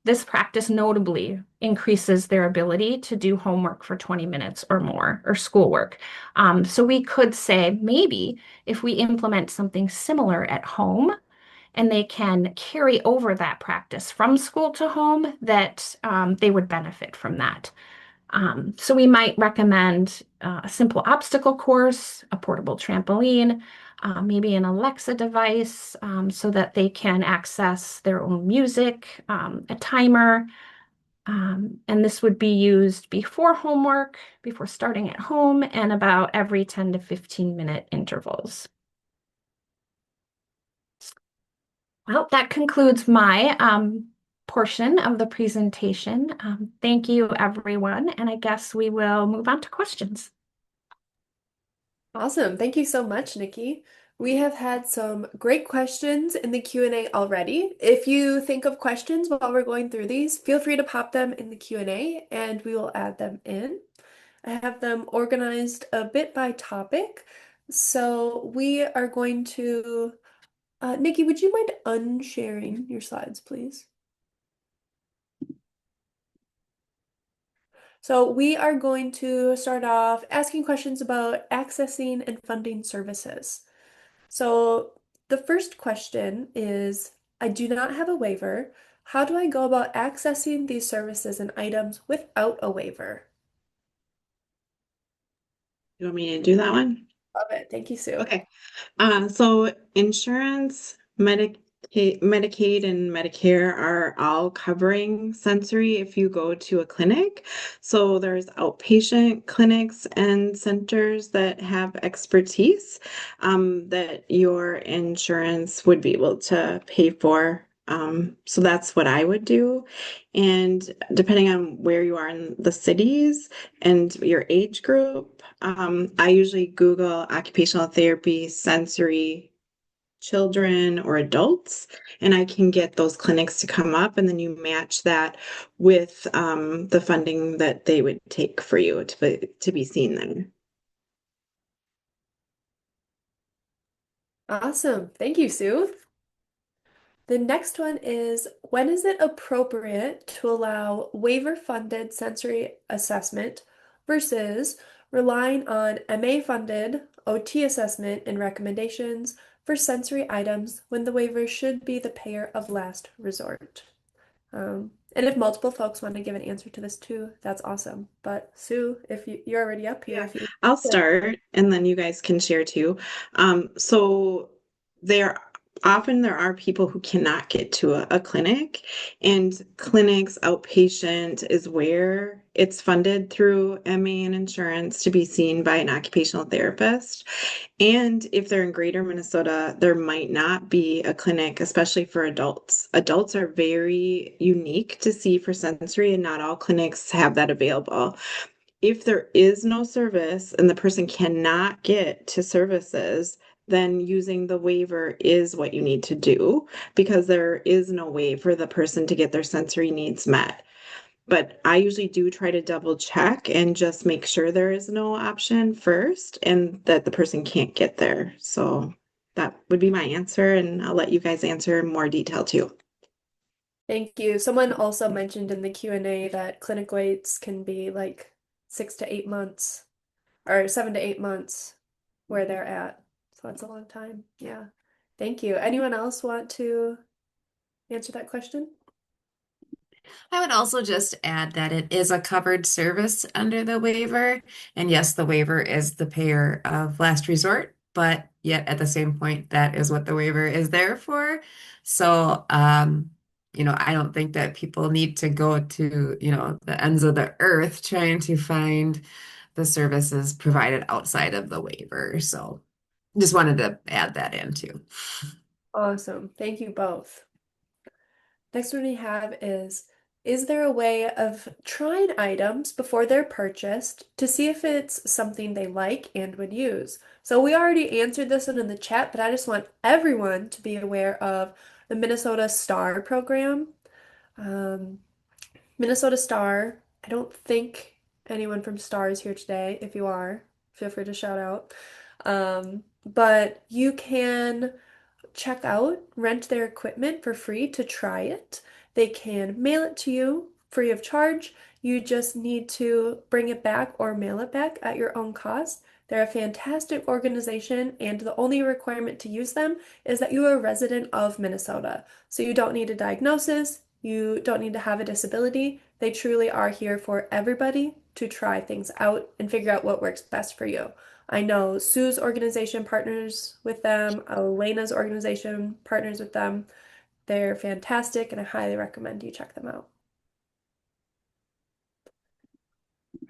E: this practice notably increases their ability to do homework for 20 minutes or more, or schoolwork. So we could say maybe if we implement something similar at home, and they can carry over that practice from school to home, that they would benefit from that. So we might recommend a simple obstacle course, a portable trampoline, maybe an Alexa device so that they can access their own music, a timer, and this would be used before homework, before starting at home, and about every 10 to 15-minute intervals. Well, that concludes my portion of the presentation. Thank you, everyone, and I guess we will move on to questions.
A: Awesome. Thank you so much, Nikki. We have had some great questions in the Q&A already. If you think of questions while we're going through these, feel free to pop them in the Q&A and we will add them in. I have them organized a bit by topic. So we are going to, Nikki, would you mind unsharing your slides, please? So we are going to start off asking questions about accessing and funding services. So the first question is, I do not have a waiver. How do I go about accessing these services and items without a waiver?
C: You want me to do that one?
A: Love it. Thank you, Sue.
C: Okay. So insurance, Medicaid, and Medicare are all covering sensory if you go to a clinic. So there's outpatient clinics and centers that have expertise that your insurance would be able to pay for. So that's what I would do. And depending on where you are in the cities and your age group, I usually Google occupational therapy, sensory, children or adults, and I can get those clinics to come up, and then you match that with the funding that they would take for you to be seen there.
A: Awesome. Thank you, Sue. The next one is, when is it appropriate to allow waiver-funded sensory assessment versus relying on MA-funded OT assessment and recommendations for sensory items when the waiver should be the payer of last resort? And if multiple folks want to give an answer to this too, that's awesome. But Sue, if you're already up here,
C: Yeah,
A: if you
C: I'll
A: yeah.
C: start and then you guys can share too. So there there are people who cannot get to a clinic, and clinics outpatient is where it's funded through MA and insurance to be seen by an occupational therapist. And if they're in greater Minnesota, there might not be a clinic, especially for adults. Adults are very unique to see for sensory, and not all clinics have that available. If there is no service and the person cannot get to services, then using the waiver is what you need to do because there is no way for the person to get their sensory needs met. But I usually do try to double check and just make sure there is no option first and that the person can't get there. So that would be my answer, and I'll let you guys answer in more detail too.
A: Thank you. Someone also mentioned in the Q&A that clinic waits can be like 6 to 8 months or 7 to 8 months where they're at. So that's a long time. Yeah. Thank you. Anyone else want to answer that question?
B: I would also just add that it is a covered service under the waiver. And yes, the waiver is the payer of last resort, but yet at the same point, that is what the waiver is there for. So, I don't think that people need to go to, the ends of the earth trying to find the services provided outside of the waiver. So just wanted to add that in too.
A: Awesome. Thank you both. Next one we have is there a way of trying items before they're purchased to see if it's something they like and would use? So we already answered this one in the chat, but I just want everyone to be aware of the Minnesota Star program. Um, Minnesota Star, I don't think anyone from Star is here today. If you are, feel free to shout out. But you can check out, rent their equipment for free to try it. They can mail it to you free of charge. You just need to bring it back or mail it back at your own cost. They're a fantastic organization, and the only requirement to use them is that you are a resident of Minnesota. So you don't need a diagnosis, you don't need to have a disability. They truly are here for everybody to try things out and figure out what works best for you. I know Sue's organization partners with them, Elena's organization partners with them. They're fantastic, and I highly recommend you check them out.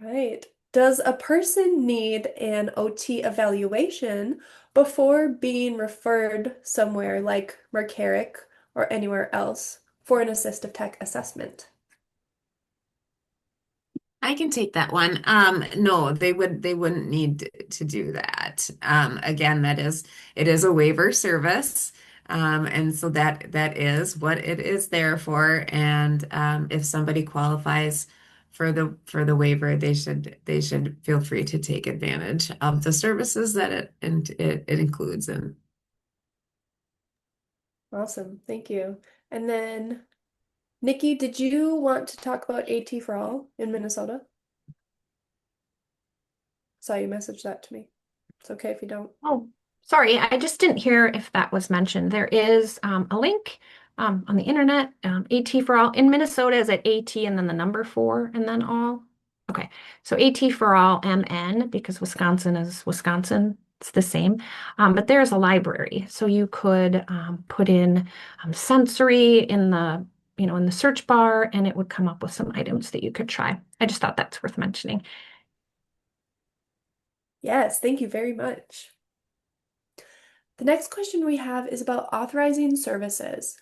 A: Right. Does a person need an OT evaluation before being referred somewhere like Mercaric or anywhere else for an assistive tech assessment?
B: I can take that one. No, they wouldn't need to do that. Again, it is a waiver service. And so that is what it is there for. And if somebody qualifies for the waiver, they should feel free to take advantage of the services that it includes. And
A: Awesome. Thank you. And then, Nikki, did you want to talk about AT for All in Minnesota? Saw you message that to me. It's okay if you don't.
E: Oh, sorry, I just didn't hear if that was mentioned. There is a link on the internet. AT for All in Minnesota is at AT and then the number four and then all. Okay, so AT for All MN because Wisconsin is Wisconsin. It's the same, but there's a library, so you could put in sensory in the in the search bar, and it would come up with some items that you could try. I just thought that's worth mentioning.
A: Yes, thank you very much. The next question we have is about authorizing services.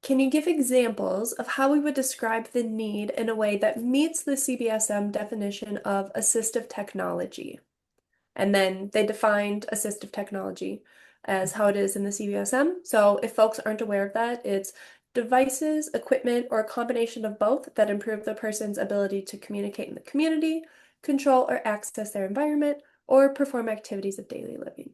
A: Can you give examples of how we would describe the need in a way that meets the CBSM definition of assistive technology? And then they defined assistive technology as how it is in the CBSM. So if folks aren't aware of that, it's devices, equipment, or a combination of both that improve the person's ability to communicate in the community, control or access their environment, or perform activities of daily living.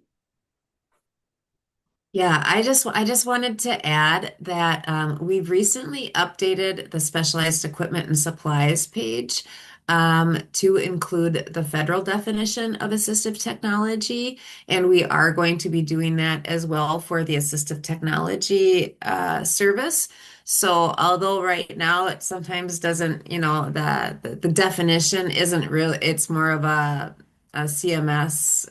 B: yeah, I just wanted to add that we've recently updated the specialized equipment and supplies page to include the federal definition of assistive technology, and we are going to be doing that as well for the assistive technology service. So, although right now it sometimes doesn't, the definition isn't really, it's more of a CMS.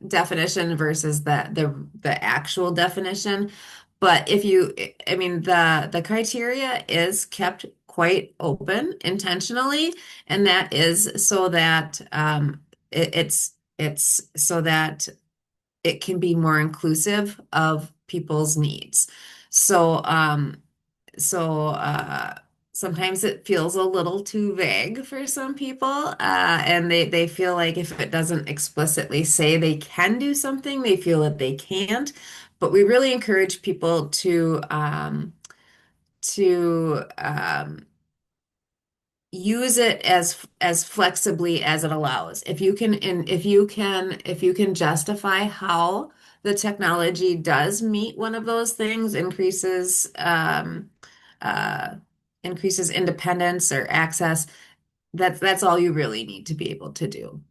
B: Definition versus the actual definition. But if you, I mean, the criteria is kept quite open intentionally, and that is so that it's so that it can be more inclusive of people's needs. So so sometimes it feels a little too vague for some people, and they feel like if it doesn't explicitly say they can do something, they feel that they can't. But we really encourage people to use it as flexibly as it allows. If you can, and if you can justify how the technology does meet one of those things, uh, increases independence or access, that's all you really need to be able to do.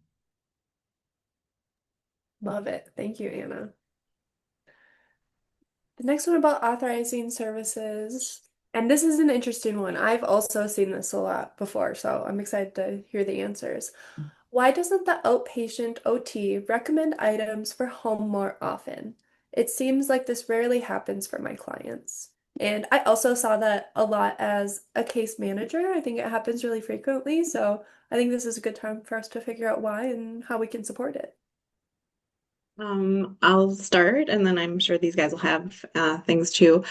A: Love it. Thank you, Anna. The next one about authorizing services. And this is an interesting one. I've also seen this a lot before, so I'm excited to hear the answers. Why doesn't the outpatient OT recommend items for home more often? It seems like this rarely happens for my clients. And I also saw that a lot as a case manager. I think it happens really frequently. So I think this is a good time for us to figure out why and how we can support it.
C: I'll start, and then I'm sure these guys will have things too.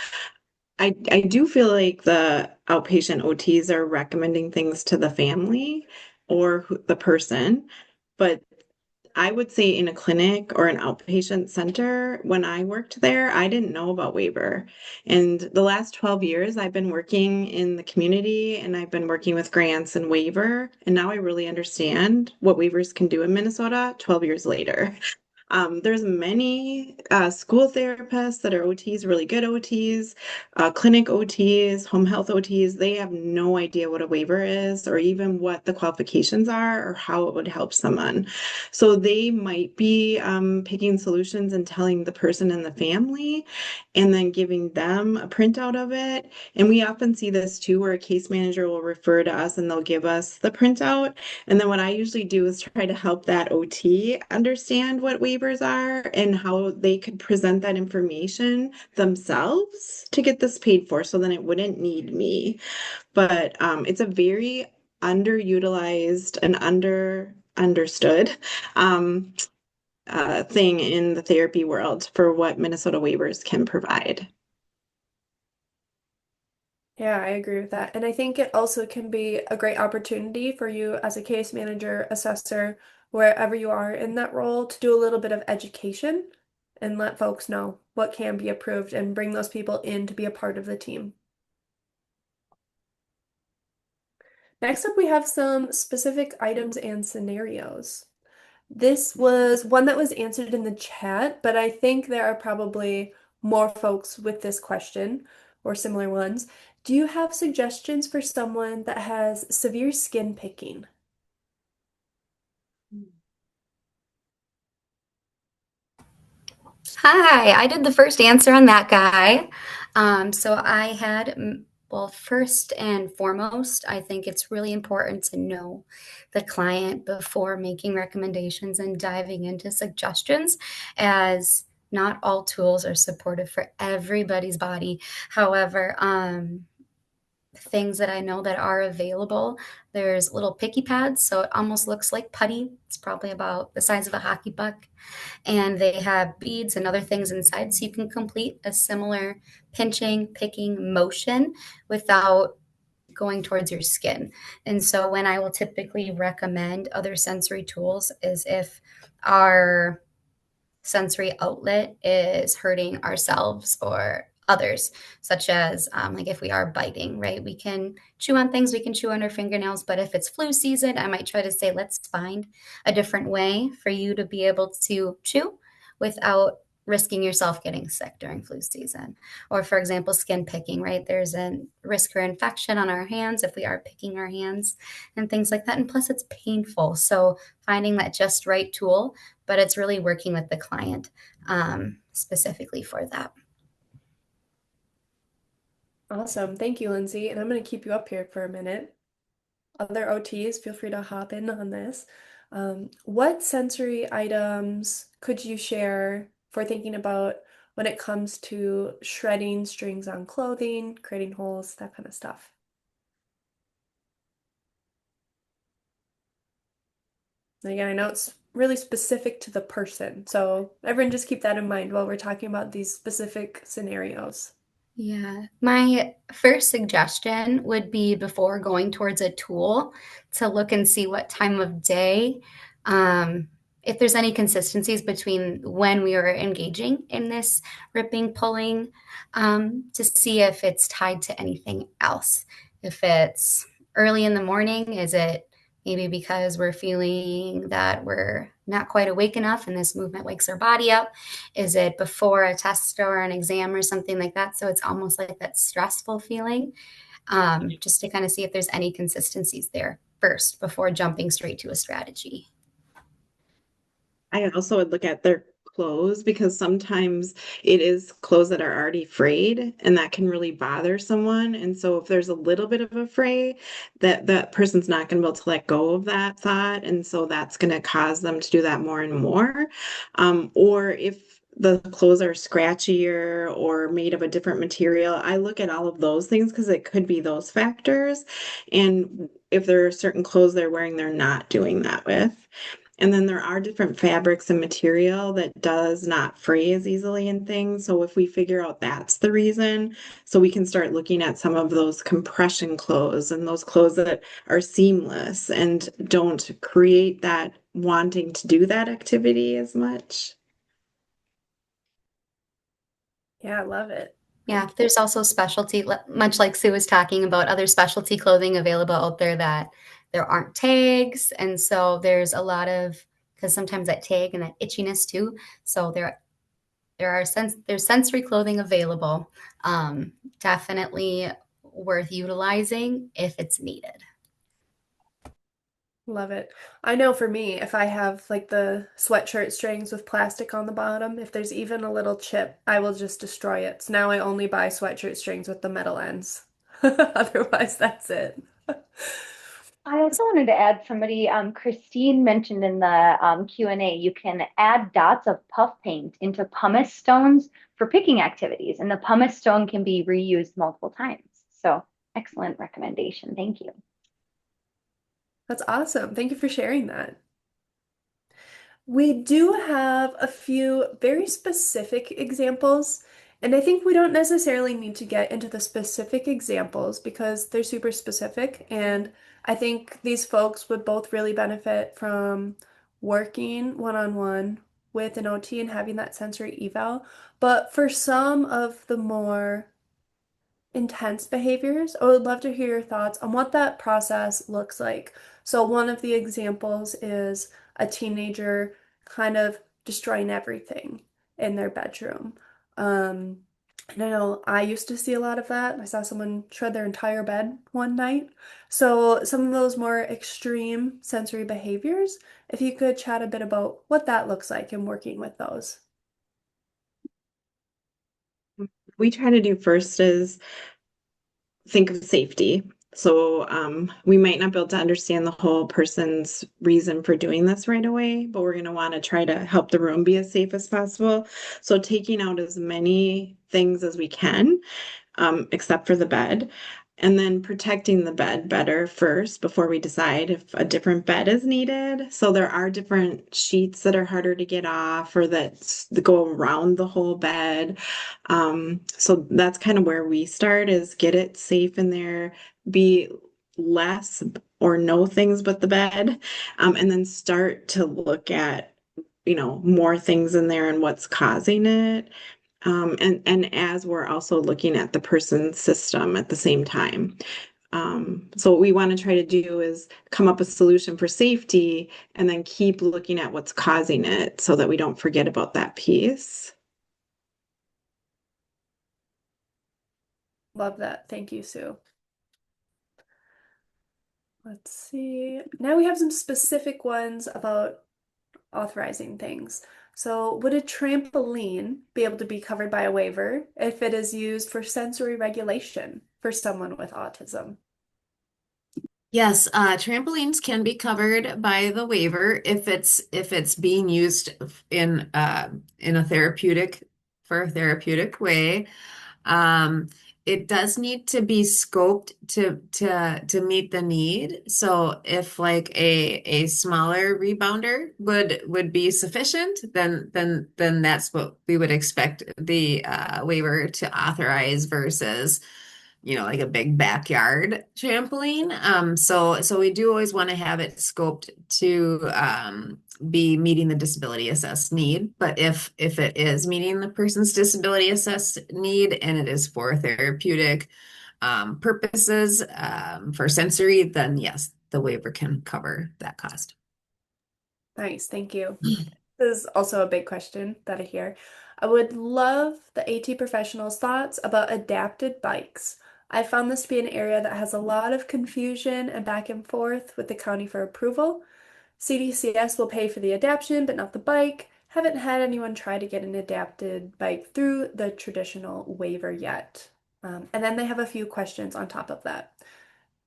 C: I do feel like the outpatient OTs are recommending things to the family or the person, but I would say in a clinic or an outpatient center, when I worked there, I didn't know about waiver. And the last 12 years, I've been working in the community and I've been working with grants and waiver. And now I really understand what waivers can do in Minnesota 12 years later. There's many school therapists that are OTs, really good OTs, clinic OTs, home health OTs. They have no idea what a waiver is or even what the qualifications are or how it would help someone. So they might be picking solutions and telling the person and the family and then giving them a printout of it. And we often see this too, where a case manager will refer to us and they'll give us the printout. And then what I usually do is try to help that OT understand what waivers are and how they could present that information themselves to get this paid for so then it wouldn't need me. But it's a very underutilized and understood um, thing in the therapy world for what Minnesota waivers can provide.
A: Yeah, I agree with that. And I think it also can be a great opportunity for you as a case manager, assessor, wherever you are in that role, to do a little bit of education and let folks know what can be approved and bring those people in to be a part of the team. Next up, we have some specific items and scenarios. This was one that was answered in the chat, but I think there are probably more folks with this question or similar ones. Do you have suggestions for someone that has severe skin picking?
D: Hi, I did the first answer on that guy. So I had, well, first and foremost, I think it's really important to know the client before making recommendations and diving into suggestions, as not all tools are supportive for everybody's body. However, things that I know that are available. There's little picky pads, so it almost looks like putty. It's probably about the size of a hockey puck. And they have beads and other things inside, so you can complete a similar pinching, picking motion without going towards your skin. And so when I will typically recommend other sensory tools is if our sensory outlet is hurting ourselves or others, such as like if we are biting, right? We can chew on things, we can chew on our fingernails, but if it's flu season, I might try to say, let's find a different way for you to be able to chew without risking yourself getting sick during flu season. Or, for example, skin picking, right? There's a risk for infection on our hands if we are picking our hands and things like that. And plus, it's painful. So, finding that just right tool, but it's really working with the client specifically for that.
A: Awesome. Thank you, Lindsay. And I'm going to keep you up here for a minute. Other OTs, feel free to hop in on this. What sensory items could you share for thinking about when it comes to shredding strings on clothing, creating holes, that kind of stuff? And again, I know it's really specific to the person, so everyone just keep that in mind while we're talking about these specific scenarios.
D: Yeah, my first suggestion would be before going towards a tool to look and see what time of day, um, if there's any consistencies between when we are engaging in this ripping, pulling, to see if it's tied to anything else. If it's early in the morning, is it maybe because we're feeling that we're not quite awake enough and this movement wakes our body up? Is it before a test or an exam or something like that? So it's almost like that stressful feeling, just to kind of see if there's any consistencies there first before jumping straight to a strategy.
C: I also would look at their clothes because sometimes it is clothes that are already frayed and that can really bother someone. And so if there's a little bit of a fray, that person's not going to be able to let go of that thought. And so that's going to cause them to do that more and more. Or if the clothes are scratchier or made of a different material, I look at all of those things because it could be those factors. And if there are certain clothes they're wearing, they're not doing that with. And then there are different fabrics and material that does not fray as easily in things. So if we figure out that's the reason, so we can start looking at some of those compression clothes and those clothes that are seamless and don't create that wanting to do that activity as much.
A: Yeah, I love it.
D: Yeah, there's also specialty, much like Sue was talking about, other specialty clothing available out there that there aren't tags. And so there's a lot of because sometimes that tag and that itchiness too. So there's sensory clothing available. Definitely worth utilizing if it's needed.
A: Love it. I know for me, if I have like the sweatshirt strings with plastic on the bottom, if there's even a little chip, I will just destroy it. So now I only buy sweatshirt strings with the metal ends. Otherwise, that's it.
F: I also wanted to add somebody, Christine mentioned in the Q&A, you can add dots of puff paint into pumice stones for picking activities, and the pumice stone can be reused multiple times. So excellent recommendation. Thank you.
A: That's awesome. Thank you for sharing that. We do have a few very specific examples, and I think we don't necessarily need to get into the specific examples because they're super specific, and I think these folks would both really benefit from working one-on-one with an OT and having that sensory eval. But for some of the more intense behaviors, I would love to hear your thoughts on what that process looks like. So, one of the examples is a teenager kind of destroying everything in their bedroom. Um, and I know I used to see a lot of that. I saw someone shred their entire bed one night. So, some of those more extreme sensory behaviors, if you could chat a bit about what that looks like and working with those.
C: We try to do first is think of safety. So we might not be able to understand the whole person's reason for doing this right away, but we're going to want to try to help the room be as safe as possible. So taking out as many things as we can, except for the bed, and then protecting the bed better first before we decide if a different bed is needed. So there are different sheets that are harder to get off or that go around the whole bed. So that's kind of where we start is get it safe in there, be less or no things but the bed, and then start to look at, more things in there and what's causing it. And as we're also looking at the person's system at the same time. So what we want to try to do is come up with a solution for safety and then keep looking at what's causing it so that we don't forget about that piece.
A: Love that. Thank you, Sue. Let's see. Now we have some specific ones about authorizing things. So, would a trampoline be able to be covered by a waiver if it is used for sensory regulation for someone with autism?
B: Yes, trampolines can be covered by the waiver if it's being used in a therapeutic way. Um, it does need to be scoped to meet the need. So if like a smaller rebounder would be sufficient, then that's what we would expect the waiver to authorize versus like a big backyard trampoline. So we do always want to have it scoped to be meeting the disability assessed need. But if it is meeting the person's disability assessed need and it is for therapeutic purposes, for sensory, then yes, the waiver can cover that cost.
A: Nice, thank you. This is also a big question that I hear. I would love the AT professionals' thoughts about adapted bikes. I found this to be an area that has a lot of confusion and back and forth with the county for approval. CDCS will pay for the adaptation, but not the bike. Haven't had anyone try to get an adapted bike through the traditional waiver yet. And then they have a few questions on top of that.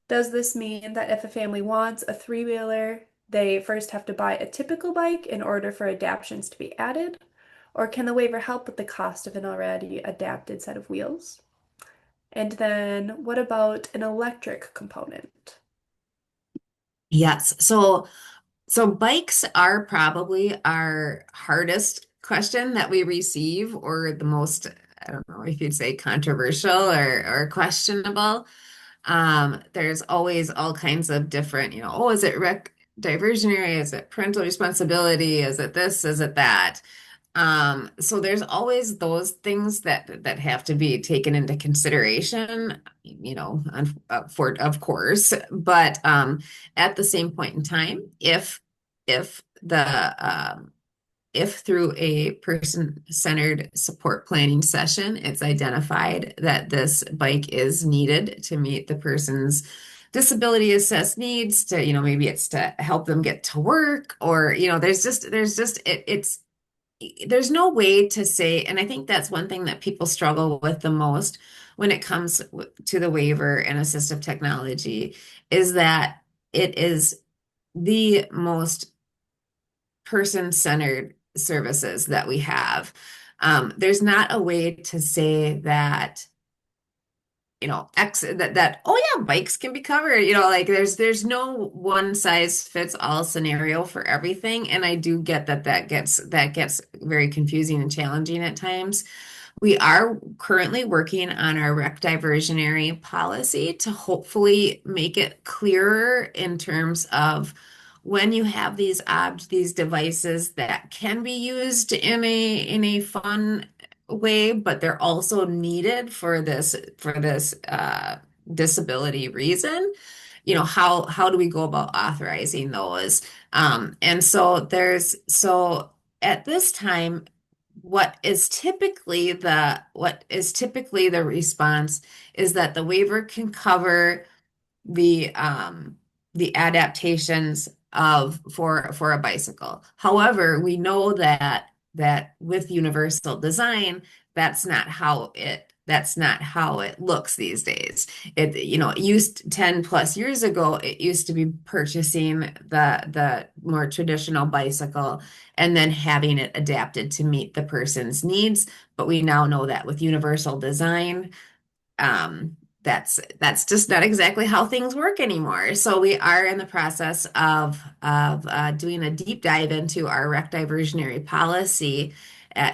A: Does this mean that if a family wants a three-wheeler, they first have to buy a typical bike in order for adaptions to be added? Or can the waiver help with the cost of an already adapted set of wheels? And then what about an electric component?
B: Yes. So bikes are probably our hardest question that we receive, or the most, I don't know if you'd say controversial or questionable. There's always all kinds of different, is it rec diversionary? Is it parental responsibility? Is it this? Is it that? So there's always those things that have to be taken into consideration, for of course. But at the same point in time, if if through a person-centered support planning session, it's identified that this bike is needed to meet the person's disability assessed needs to, maybe it's to help them get to work or, there's no way to say, and I think that's one thing that people struggle with the most when it comes to the waiver and assistive technology is that it is the most person-centered services that we have. There's not a way to say that, oh yeah, bikes can be covered. Like there's no one size fits all scenario for everything. And I do get that gets very confusing and challenging at times. We are currently working on our rec diversionary policy to hopefully make it clearer in terms of when you have these devices that can be used in a fun way, but they're also needed for this disability reason. How do we go about authorizing those? And so at this time, what is typically the response is that the waiver can cover the um the adaptations of for a bicycle. However, we know that with universal design, that's not how it looks these days. It used 10 plus years ago, it used to be purchasing the more traditional bicycle and then having it adapted to meet the person's needs. But we now know that with universal design, that's just not exactly how things work anymore. So we are in the process of doing a deep dive into our rec diversionary policy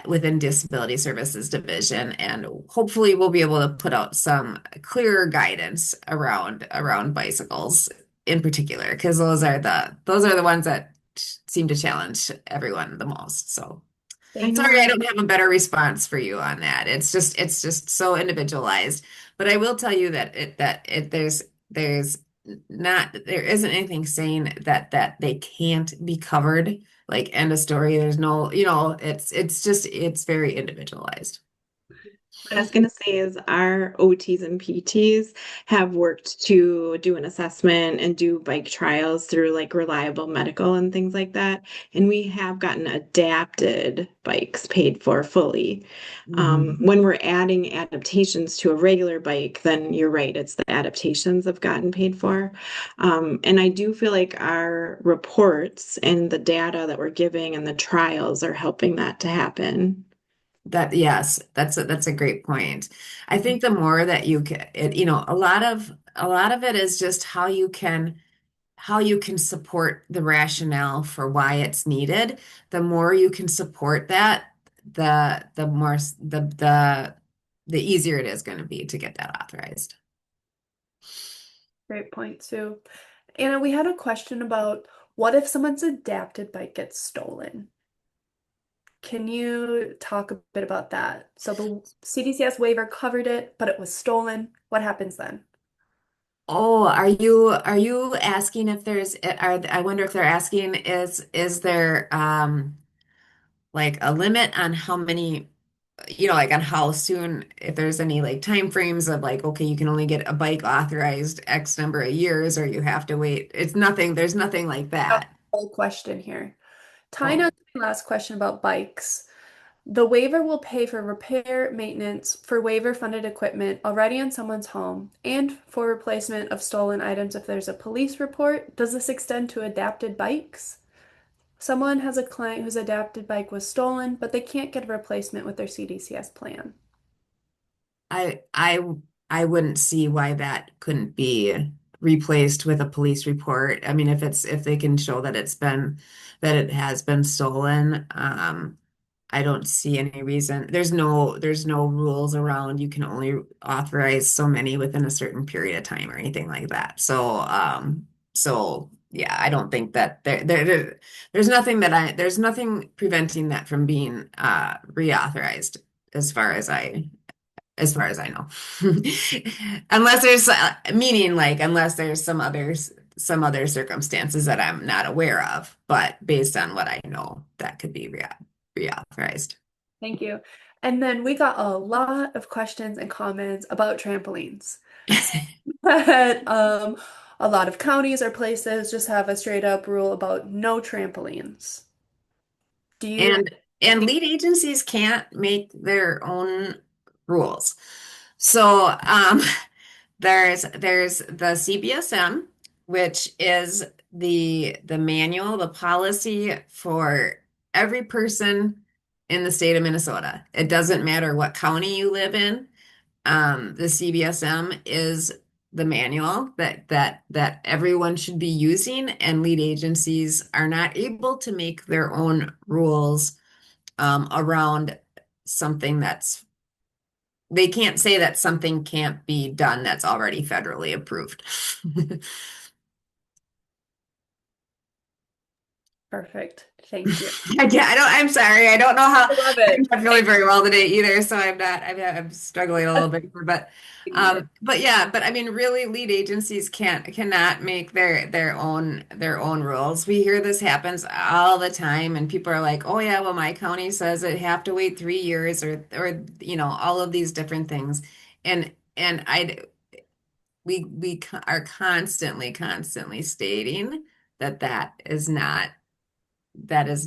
B: within Disability Services Division, and hopefully we'll be able to put out some clearer guidance around bicycles in particular, because those are the ones that seem to challenge everyone the most. So.
C: I
A: Thank
C: know
B: Sorry, I
C: our
B: don't have a better response for you on that. It's just so individualized. But I will tell you there isn't anything saying that they can't be covered. Like end of story. There's no, it's very individualized.
C: What I was going to say is our OTs and PTs have worked to do an assessment and do bike trials through like Reliable Medical and things like that. And we have gotten adapted bikes paid for fully.
B: Mhm.
C: When we're adding adaptations to a regular bike, then you're right, it's the adaptations have gotten paid for. And I do feel like our reports and the data that we're giving and the trials are helping that to happen.
B: Yes, that's a great point. I think the more that you can, a lot of it is just how you can support the rationale for why it's needed. The more you can support that, the more the easier it is going to be to get that authorized.
A: Great point, Sue. Anna, we had a question about what if someone's adapted bike gets stolen? Can you talk a bit about that? So the CDCS waiver covered it, but it was stolen. What happens then?
B: Oh, are you asking if I wonder if they're asking is there like a limit on how many, like on how soon, if there's any like time frames of like, okay, you can only get a bike authorized X number of years, or you have to wait. There's nothing like
A: Oh,
B: that.
A: whole question here. Tying
B: Oh,
A: on to my last question about bikes, the waiver will pay for repair, maintenance for waiver-funded equipment already in someone's home and for replacement of stolen items if there's a police report. Does this extend to adapted bikes? Someone has a client whose adapted bike was stolen, but they can't get a replacement with their CDCS plan.
B: I I I wouldn't see why that couldn't be replaced with a police report. I mean, if they can show that it has been stolen, I don't see any reason. There's no rules around you can only authorize so many within a certain period of time or anything like that. So yeah, I don't think that there's nothing preventing that from being reauthorized as far as I know. Unless there's meaning like unless there's some some other circumstances that I'm not aware of, but based on what I know, that could be reauthorized.
A: Thank you. And then we got a lot of questions and comments about trampolines. But a lot of counties or places just have a straight up rule about no trampolines. Do you?
B: And and lead agencies can't make their own rules. So there's the CBSM, which is the manual, the policy for every person in the state of Minnesota. It doesn't matter what county you live in. The CBSM is the manual that everyone should be using, and lead agencies are not able to make their own rules around something that's they can't say that something can't be done that's already federally approved.
A: Perfect. Thank you.
B: I'm sorry. I don't know how,
A: I love
B: I'm
A: it.
B: not feeling very well today either, so I'm struggling a little bit here, but yeah, but I mean, really, lead agencies cannot make their own rules. We hear this happens all the time, and people are like, "Oh yeah, well, my county says I have to wait 3 years, or all of these different things," and we are constantly stating that is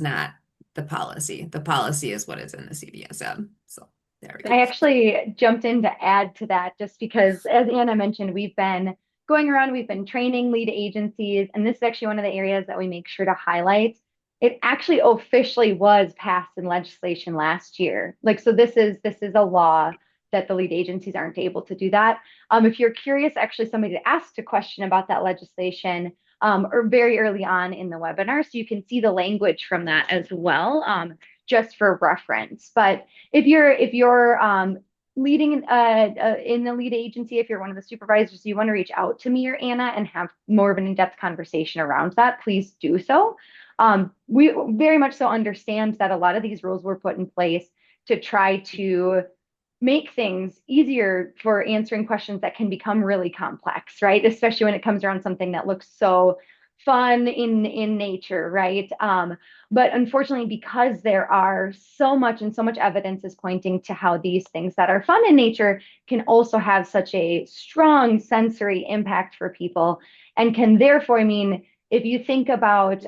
B: not the policy. The policy is what is in the CDSM. So there we go.
F: I actually jumped in to add to that just because, as Anna mentioned, we've been going around, we've been training lead agencies, and this is actually one of the areas that we make sure to highlight. It actually officially was passed in legislation last year. Like, so this is a law that the lead agencies aren't able to do that. If you're curious, actually, somebody asked a question about that legislation or very early on in the webinar, so you can see the language from that as well, just for reference. But if you're leading in the lead agency, if you're one of the supervisors, you want to reach out to me or Anna and have more of an in-depth conversation around that, please do so. We very much so understand that a lot of these rules were put in place to try to make things easier for answering questions that can become really complex, right? Especially when it comes around something that looks so fun in nature, right? But unfortunately, because there are so much and so much evidence is pointing to how these things that are fun in nature can also have such a strong sensory impact for people, and can therefore mean, if you think about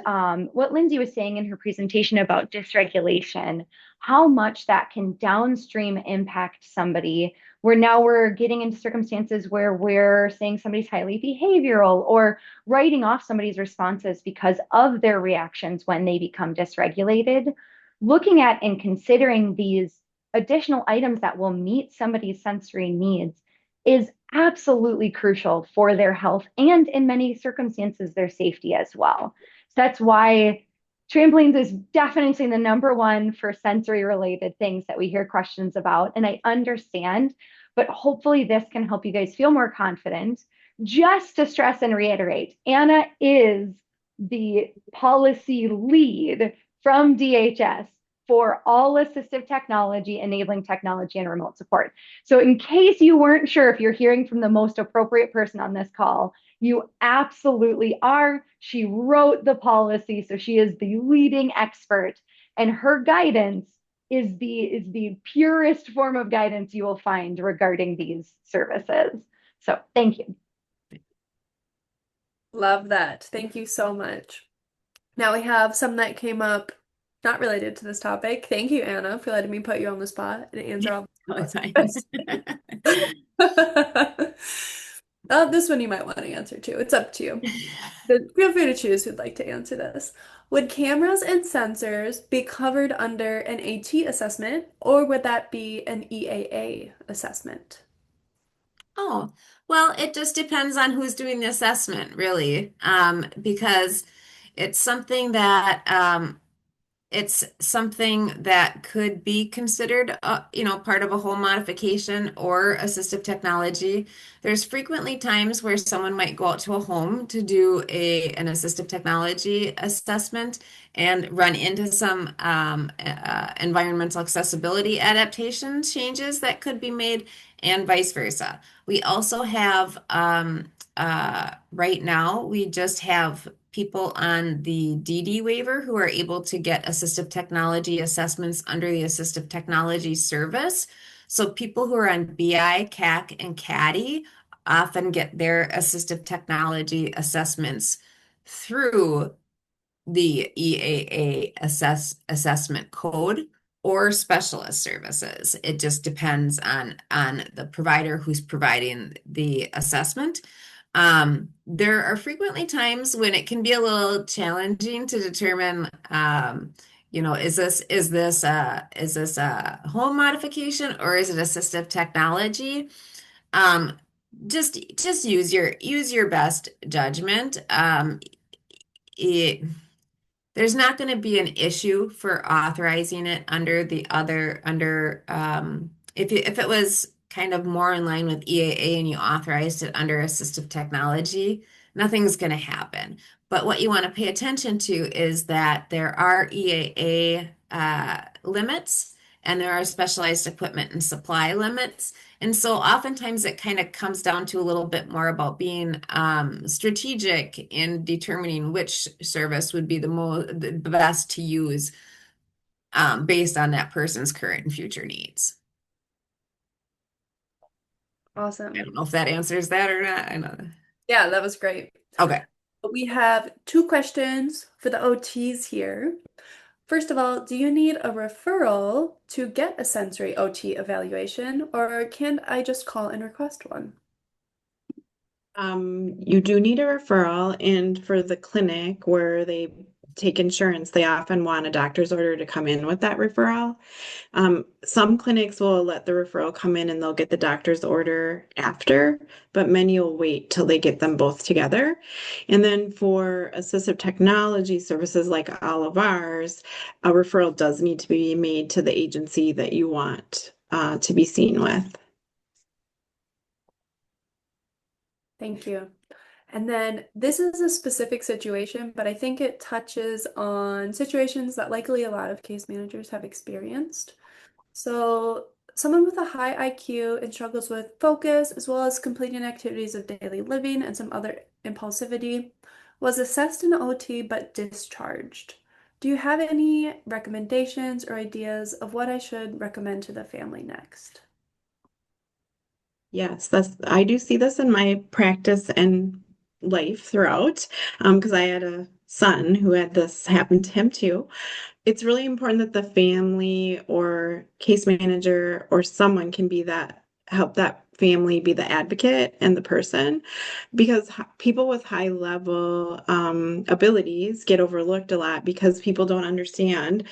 F: what Lindsay was saying in her presentation about dysregulation, how much that can downstream impact somebody, where now we're getting into circumstances where we're saying somebody's highly behavioral or writing off somebody's responses because of their reactions when they become dysregulated. Looking at and considering these additional items that will meet somebody's sensory needs is absolutely crucial for their health and, in many circumstances, their safety as well. So that's why trampolines is definitely the number one for sensory related things that we hear questions about. And I understand, but hopefully this can help you guys feel more confident. Just to stress and reiterate, Anna is the policy lead from DHS for all assistive technology, enabling technology, and remote support. So in case you weren't sure if you're hearing from the most appropriate person on this call, you absolutely are. She wrote the policy, so she is the leading expert, and her guidance is the purest form of guidance you will find regarding these services. So thank you.
A: Love that. Thank you so much. Now we have some that came up not related to this topic. Thank you, Anna, for letting me put you on the spot and answer all the questions. This one you might want to answer too. It's up to you. But feel free to choose who'd like to answer this. Would cameras and sensors be covered under an AT assessment, or would that be an EAA assessment?
B: Oh, well, it just depends on who's doing the assessment, really, because it's something that it's something that could be considered, part of a home modification or assistive technology. There's frequently times where someone might go out to a home to do an assistive technology assessment and run into some environmental accessibility adaptation changes that could be made, and vice versa. We also have right now we just have people on the DD waiver who are able to get assistive technology assessments under the assistive technology service. So people who are on BI, CAC, and CADDY often get their assistive technology assessments through the EAA assessment code or specialist services. It just depends on the provider who's providing the assessment. There are frequently times when it can be a little challenging to determine, is this a home modification or is it assistive technology? Um, just use your best judgment. It there's not going to be an issue for authorizing it under the other under if it was kind of more in line with EAA and you authorized it under assistive technology, nothing's going to happen. But what you want to pay attention to is that there are EAA limits and there are specialized equipment and supply limits. And so oftentimes it kind of comes down to a little bit more about being strategic in determining which service would be the best to use based on that person's current and future needs.
A: Awesome.
B: I don't know if that answers that or not. I know.
A: Yeah, that was great.
B: Okay.
A: We have two questions for the OTs here. First of all, do you need a referral to get a sensory OT evaluation, or can I just call and request one?
C: You do need a referral, and for the clinic where they take insurance, they often want a doctor's order to come in with that referral. Some clinics will let the referral come in and they'll get the doctor's order after, but many will wait till they get them both together. And then for assistive technology services like all of ours, a referral does need to be made to the agency that you want to be seen with.
A: Thank you. And then this is a specific situation, but I think it touches on situations that likely a lot of case managers have experienced. So, someone with a high IQ and struggles with focus, as well as completing activities of daily living and some other impulsivity, was assessed in OT but discharged. Do you have any recommendations or ideas of what I should recommend to the family next?
C: Yes, I do see this in my practice and life throughout, because I had a son who had this happen to him too. It's really important that the family or case manager or someone can be that help that family be the advocate and the person because people with high level abilities get overlooked a lot because people don't understand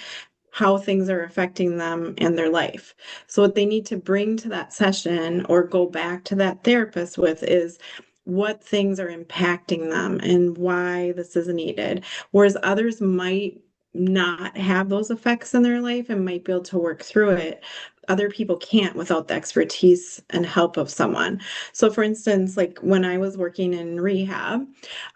C: how things are affecting them and their life. So, what they need to bring to that session or go back to that therapist with is what things are impacting them and why this is needed. Whereas others might not have those effects in their life and might be able to work through it. Other people can't without the expertise and help of someone. So, for instance, like when I was working in rehab,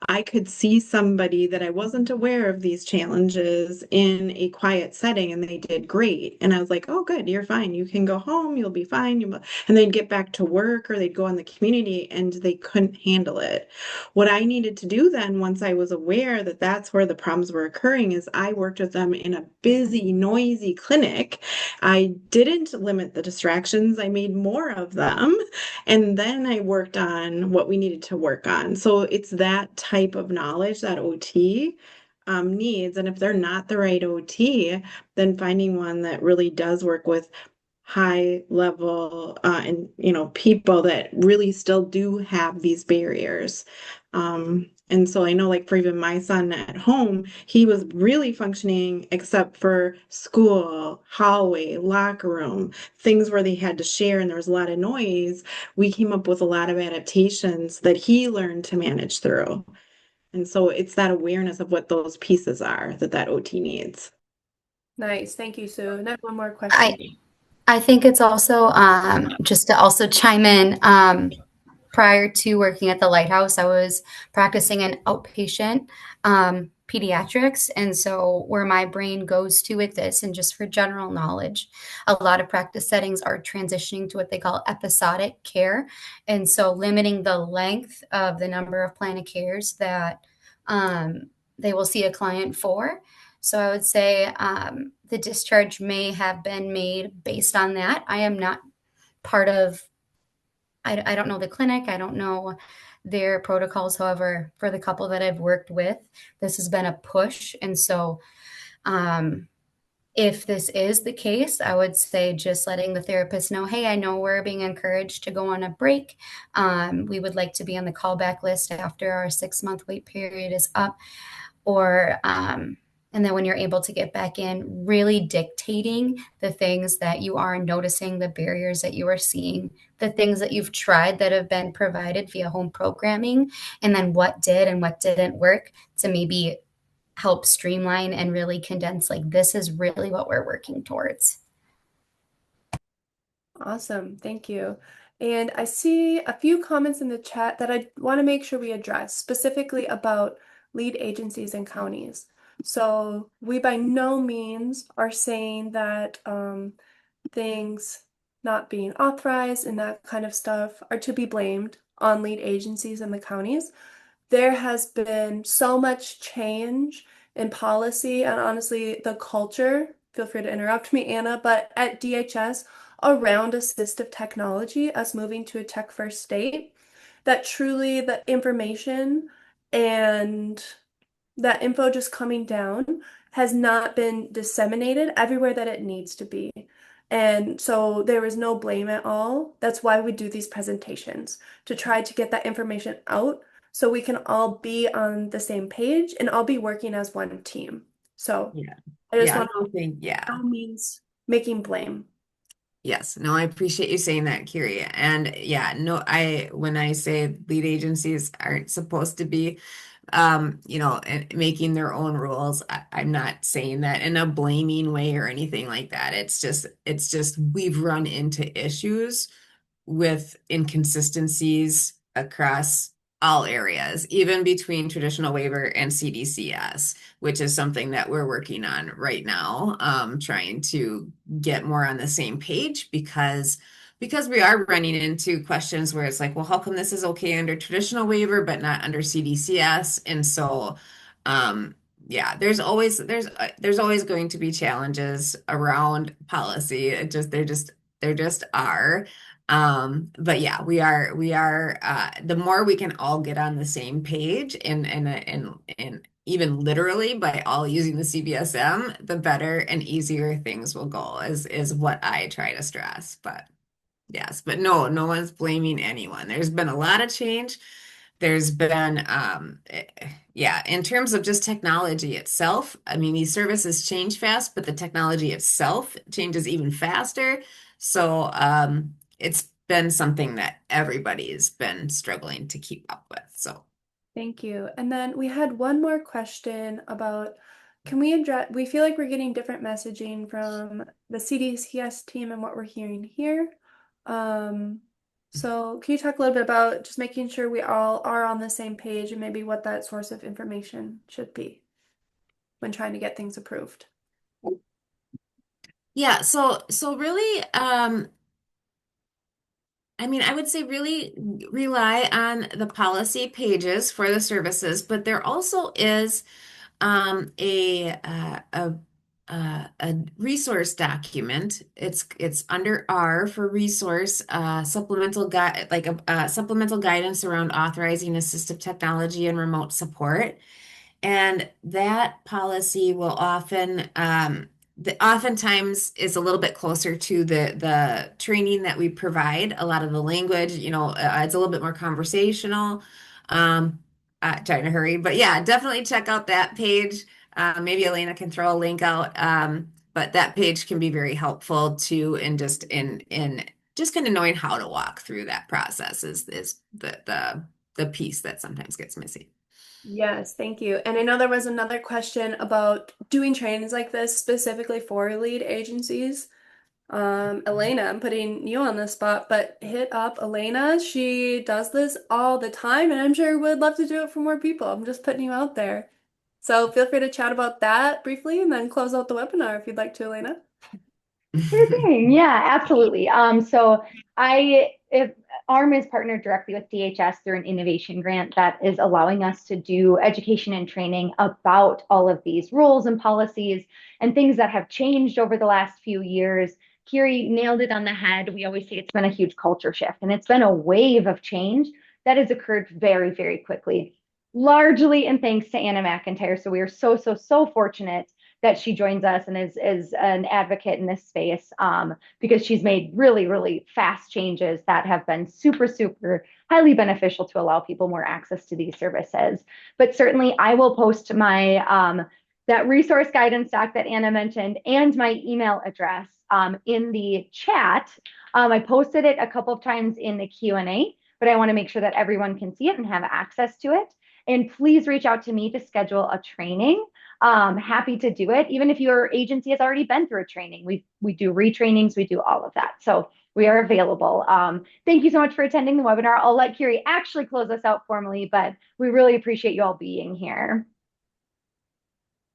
C: I could see somebody that I wasn't aware of these challenges in a quiet setting and they did great. And I was like, oh, good, you're fine. You can go home, you'll be fine. And they'd get back to work or they'd go in the community and they couldn't handle it. What I needed to do then, once I was aware that that's where the problems were occurring, is I worked with them in a busy, noisy clinic. I didn't limit the distractions, I made more of them. And then I worked on what we needed to work on. So it's that type of knowledge that OT needs. And if they're not the right OT, then finding one that really does work with high level and people that really still do have these barriers. And so I know, like, for even my son at home, he was really functioning except for school, hallway, locker room, things where they had to share and there was a lot of noise. We came up with a lot of adaptations that he learned to manage through. And so it's that awareness of what those pieces are that OT needs.
A: Nice. Thank you, Sue. And I have one more
D: I
A: question.
D: I think it's also just to also chime in. Prior to working at the lighthouse, I was practicing an outpatient pediatrics. And so, where my brain goes to with this, and just for general knowledge, a lot of practice settings are transitioning to what they call episodic care. And so, limiting the length of the number of plan of cares that they will see a client for. So, I would say the discharge may have been made based on that. I am not part of, I don't know the clinic, I don't know their protocols. However, for the couple that I've worked with, this has been a push. And so, um, if this is the case, I would say just letting the therapist know, hey, I know we're being encouraged to go on a break. We would like to be on the callback list after our 6 month wait period is up. Or, and then when you're able to get back in, really dictating the things that you are noticing, the barriers that you are seeing, the things that you've tried that have been provided via home programming, and then what did and what didn't work to maybe help streamline and really condense, like, this is really what we're working towards.
A: Awesome, thank you. And I see a few comments in the chat that I want to make sure we address, specifically about lead agencies and counties. So we by no means are saying that things not being authorized and that kind of stuff are to be blamed on lead agencies and the counties. There has been so much change in policy and honestly the culture. Feel free to interrupt me, Anna, but at DHS around assistive technology, us moving to a tech first state, that truly the information and that info just coming down has not been disseminated everywhere that it needs to be. And so there is no blame at all. That's why we do these presentations, to try to get that information out so we can all be on the same page and all be working as one team. So
B: Yeah.
A: I just
B: Yeah,
A: want
B: no, thank, yeah.
A: to, no means making blame.
B: Yes, no, I appreciate you saying that, Kiri. And yeah, no, when I say lead agencies aren't supposed to be, and making their own rules, I'm not saying that in a blaming way or anything like that. It's just we've run into issues with inconsistencies across all areas, even between traditional waiver and CDCS, which is something that we're working on right now, trying to get more on the same page because we are running into questions where it's like, well, how come this is okay under traditional waiver but not under CDCS? And so, yeah, there's always going to be challenges around policy. There just are. But yeah, we are the more we can all get on the same page and even literally by all using the CBSM, the better and easier things will go is what I try to stress. But yes, but no one's blaming anyone. There's been a lot of change. There's been, yeah, in terms of just technology itself, I mean, these services change fast, but the technology itself changes even faster. So, it's been something that everybody's been struggling to keep up with. So,
A: Thank you. And then we had one more question about, can we address, we feel like we're getting different messaging from the CDCS team and what we're hearing here. Um, so can you talk a little bit about just making sure we all are on the same page and maybe what that source of information should be when trying to get things approved?
B: yeah, so really, I mean, I would say really rely on the policy pages for the services, but there also is um, a, uh, a a resource document. It's under R for resource, supplemental guide, like a supplemental guidance around authorizing assistive technology and remote support. And that policy will oftentimes is a little bit closer to the training that we provide. A lot of the language, it's a little bit more conversational. Um, Trying to hurry, but yeah, definitely check out that page. Maybe Elena can throw a link out. But that page can be very helpful too, in just kind of knowing how to walk through that process is the piece that sometimes gets missing.
A: Yes, thank you. And I know there was another question about doing trainings like this specifically for lead agencies. Elena, I'm putting you on the spot, but hit up Elena. She does this all the time, and I'm sure would love to do it for more people. I'm just putting you out there. So feel free to chat about that briefly and then close out the webinar if you'd like to, Elena.
F: Sure thing. Yeah, absolutely. So if ARM is partnered directly with DHS through an innovation grant that is allowing us to do education and training about all of these rules and policies and things that have changed over the last few years. Kiri nailed it on the head. We always say it's been a huge culture shift, and it's been a wave of change that has occurred very, very quickly, largely and thanks to Anna McIntyre. So we are so, so, so fortunate that she joins us and is an advocate in this space, because she's made really, really fast changes that have been super, super highly beneficial to allow people more access to these services. But certainly I will post my that resource guidance doc that Anna mentioned and my email address in the chat. I posted it a couple of times in the Q&A, but I want to make sure that everyone can see it and have access to it. And please reach out to me to schedule a training. Happy to do it. Even if your agency has already been through a training, we do retrainings, we do all of that. So we are available. Thank you so much for attending the webinar. I'll let Kiri actually close us out formally, but we really appreciate you all being here.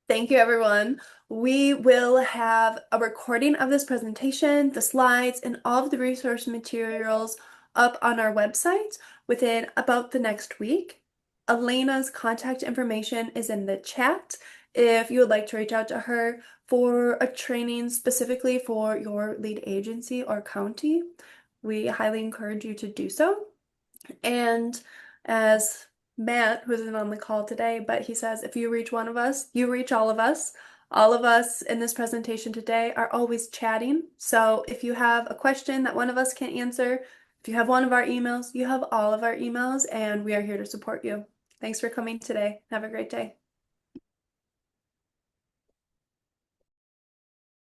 A: Thank you, everyone. We will have a recording of this presentation, the slides, and all of the resource materials up on our website within about the next week. Elena's contact information is in the chat if you would like to reach out to her for a training specifically for your lead agency or county. We highly encourage you to do so. And as Matt, who isn't on the call today, but he says, if you reach one of us, you reach all of us. All of us in this presentation today are always chatting. So if you have a question that one of us can't answer, if you have one of our emails, you have all of our emails, and we are here to support you. Thanks for coming today. Have a great day.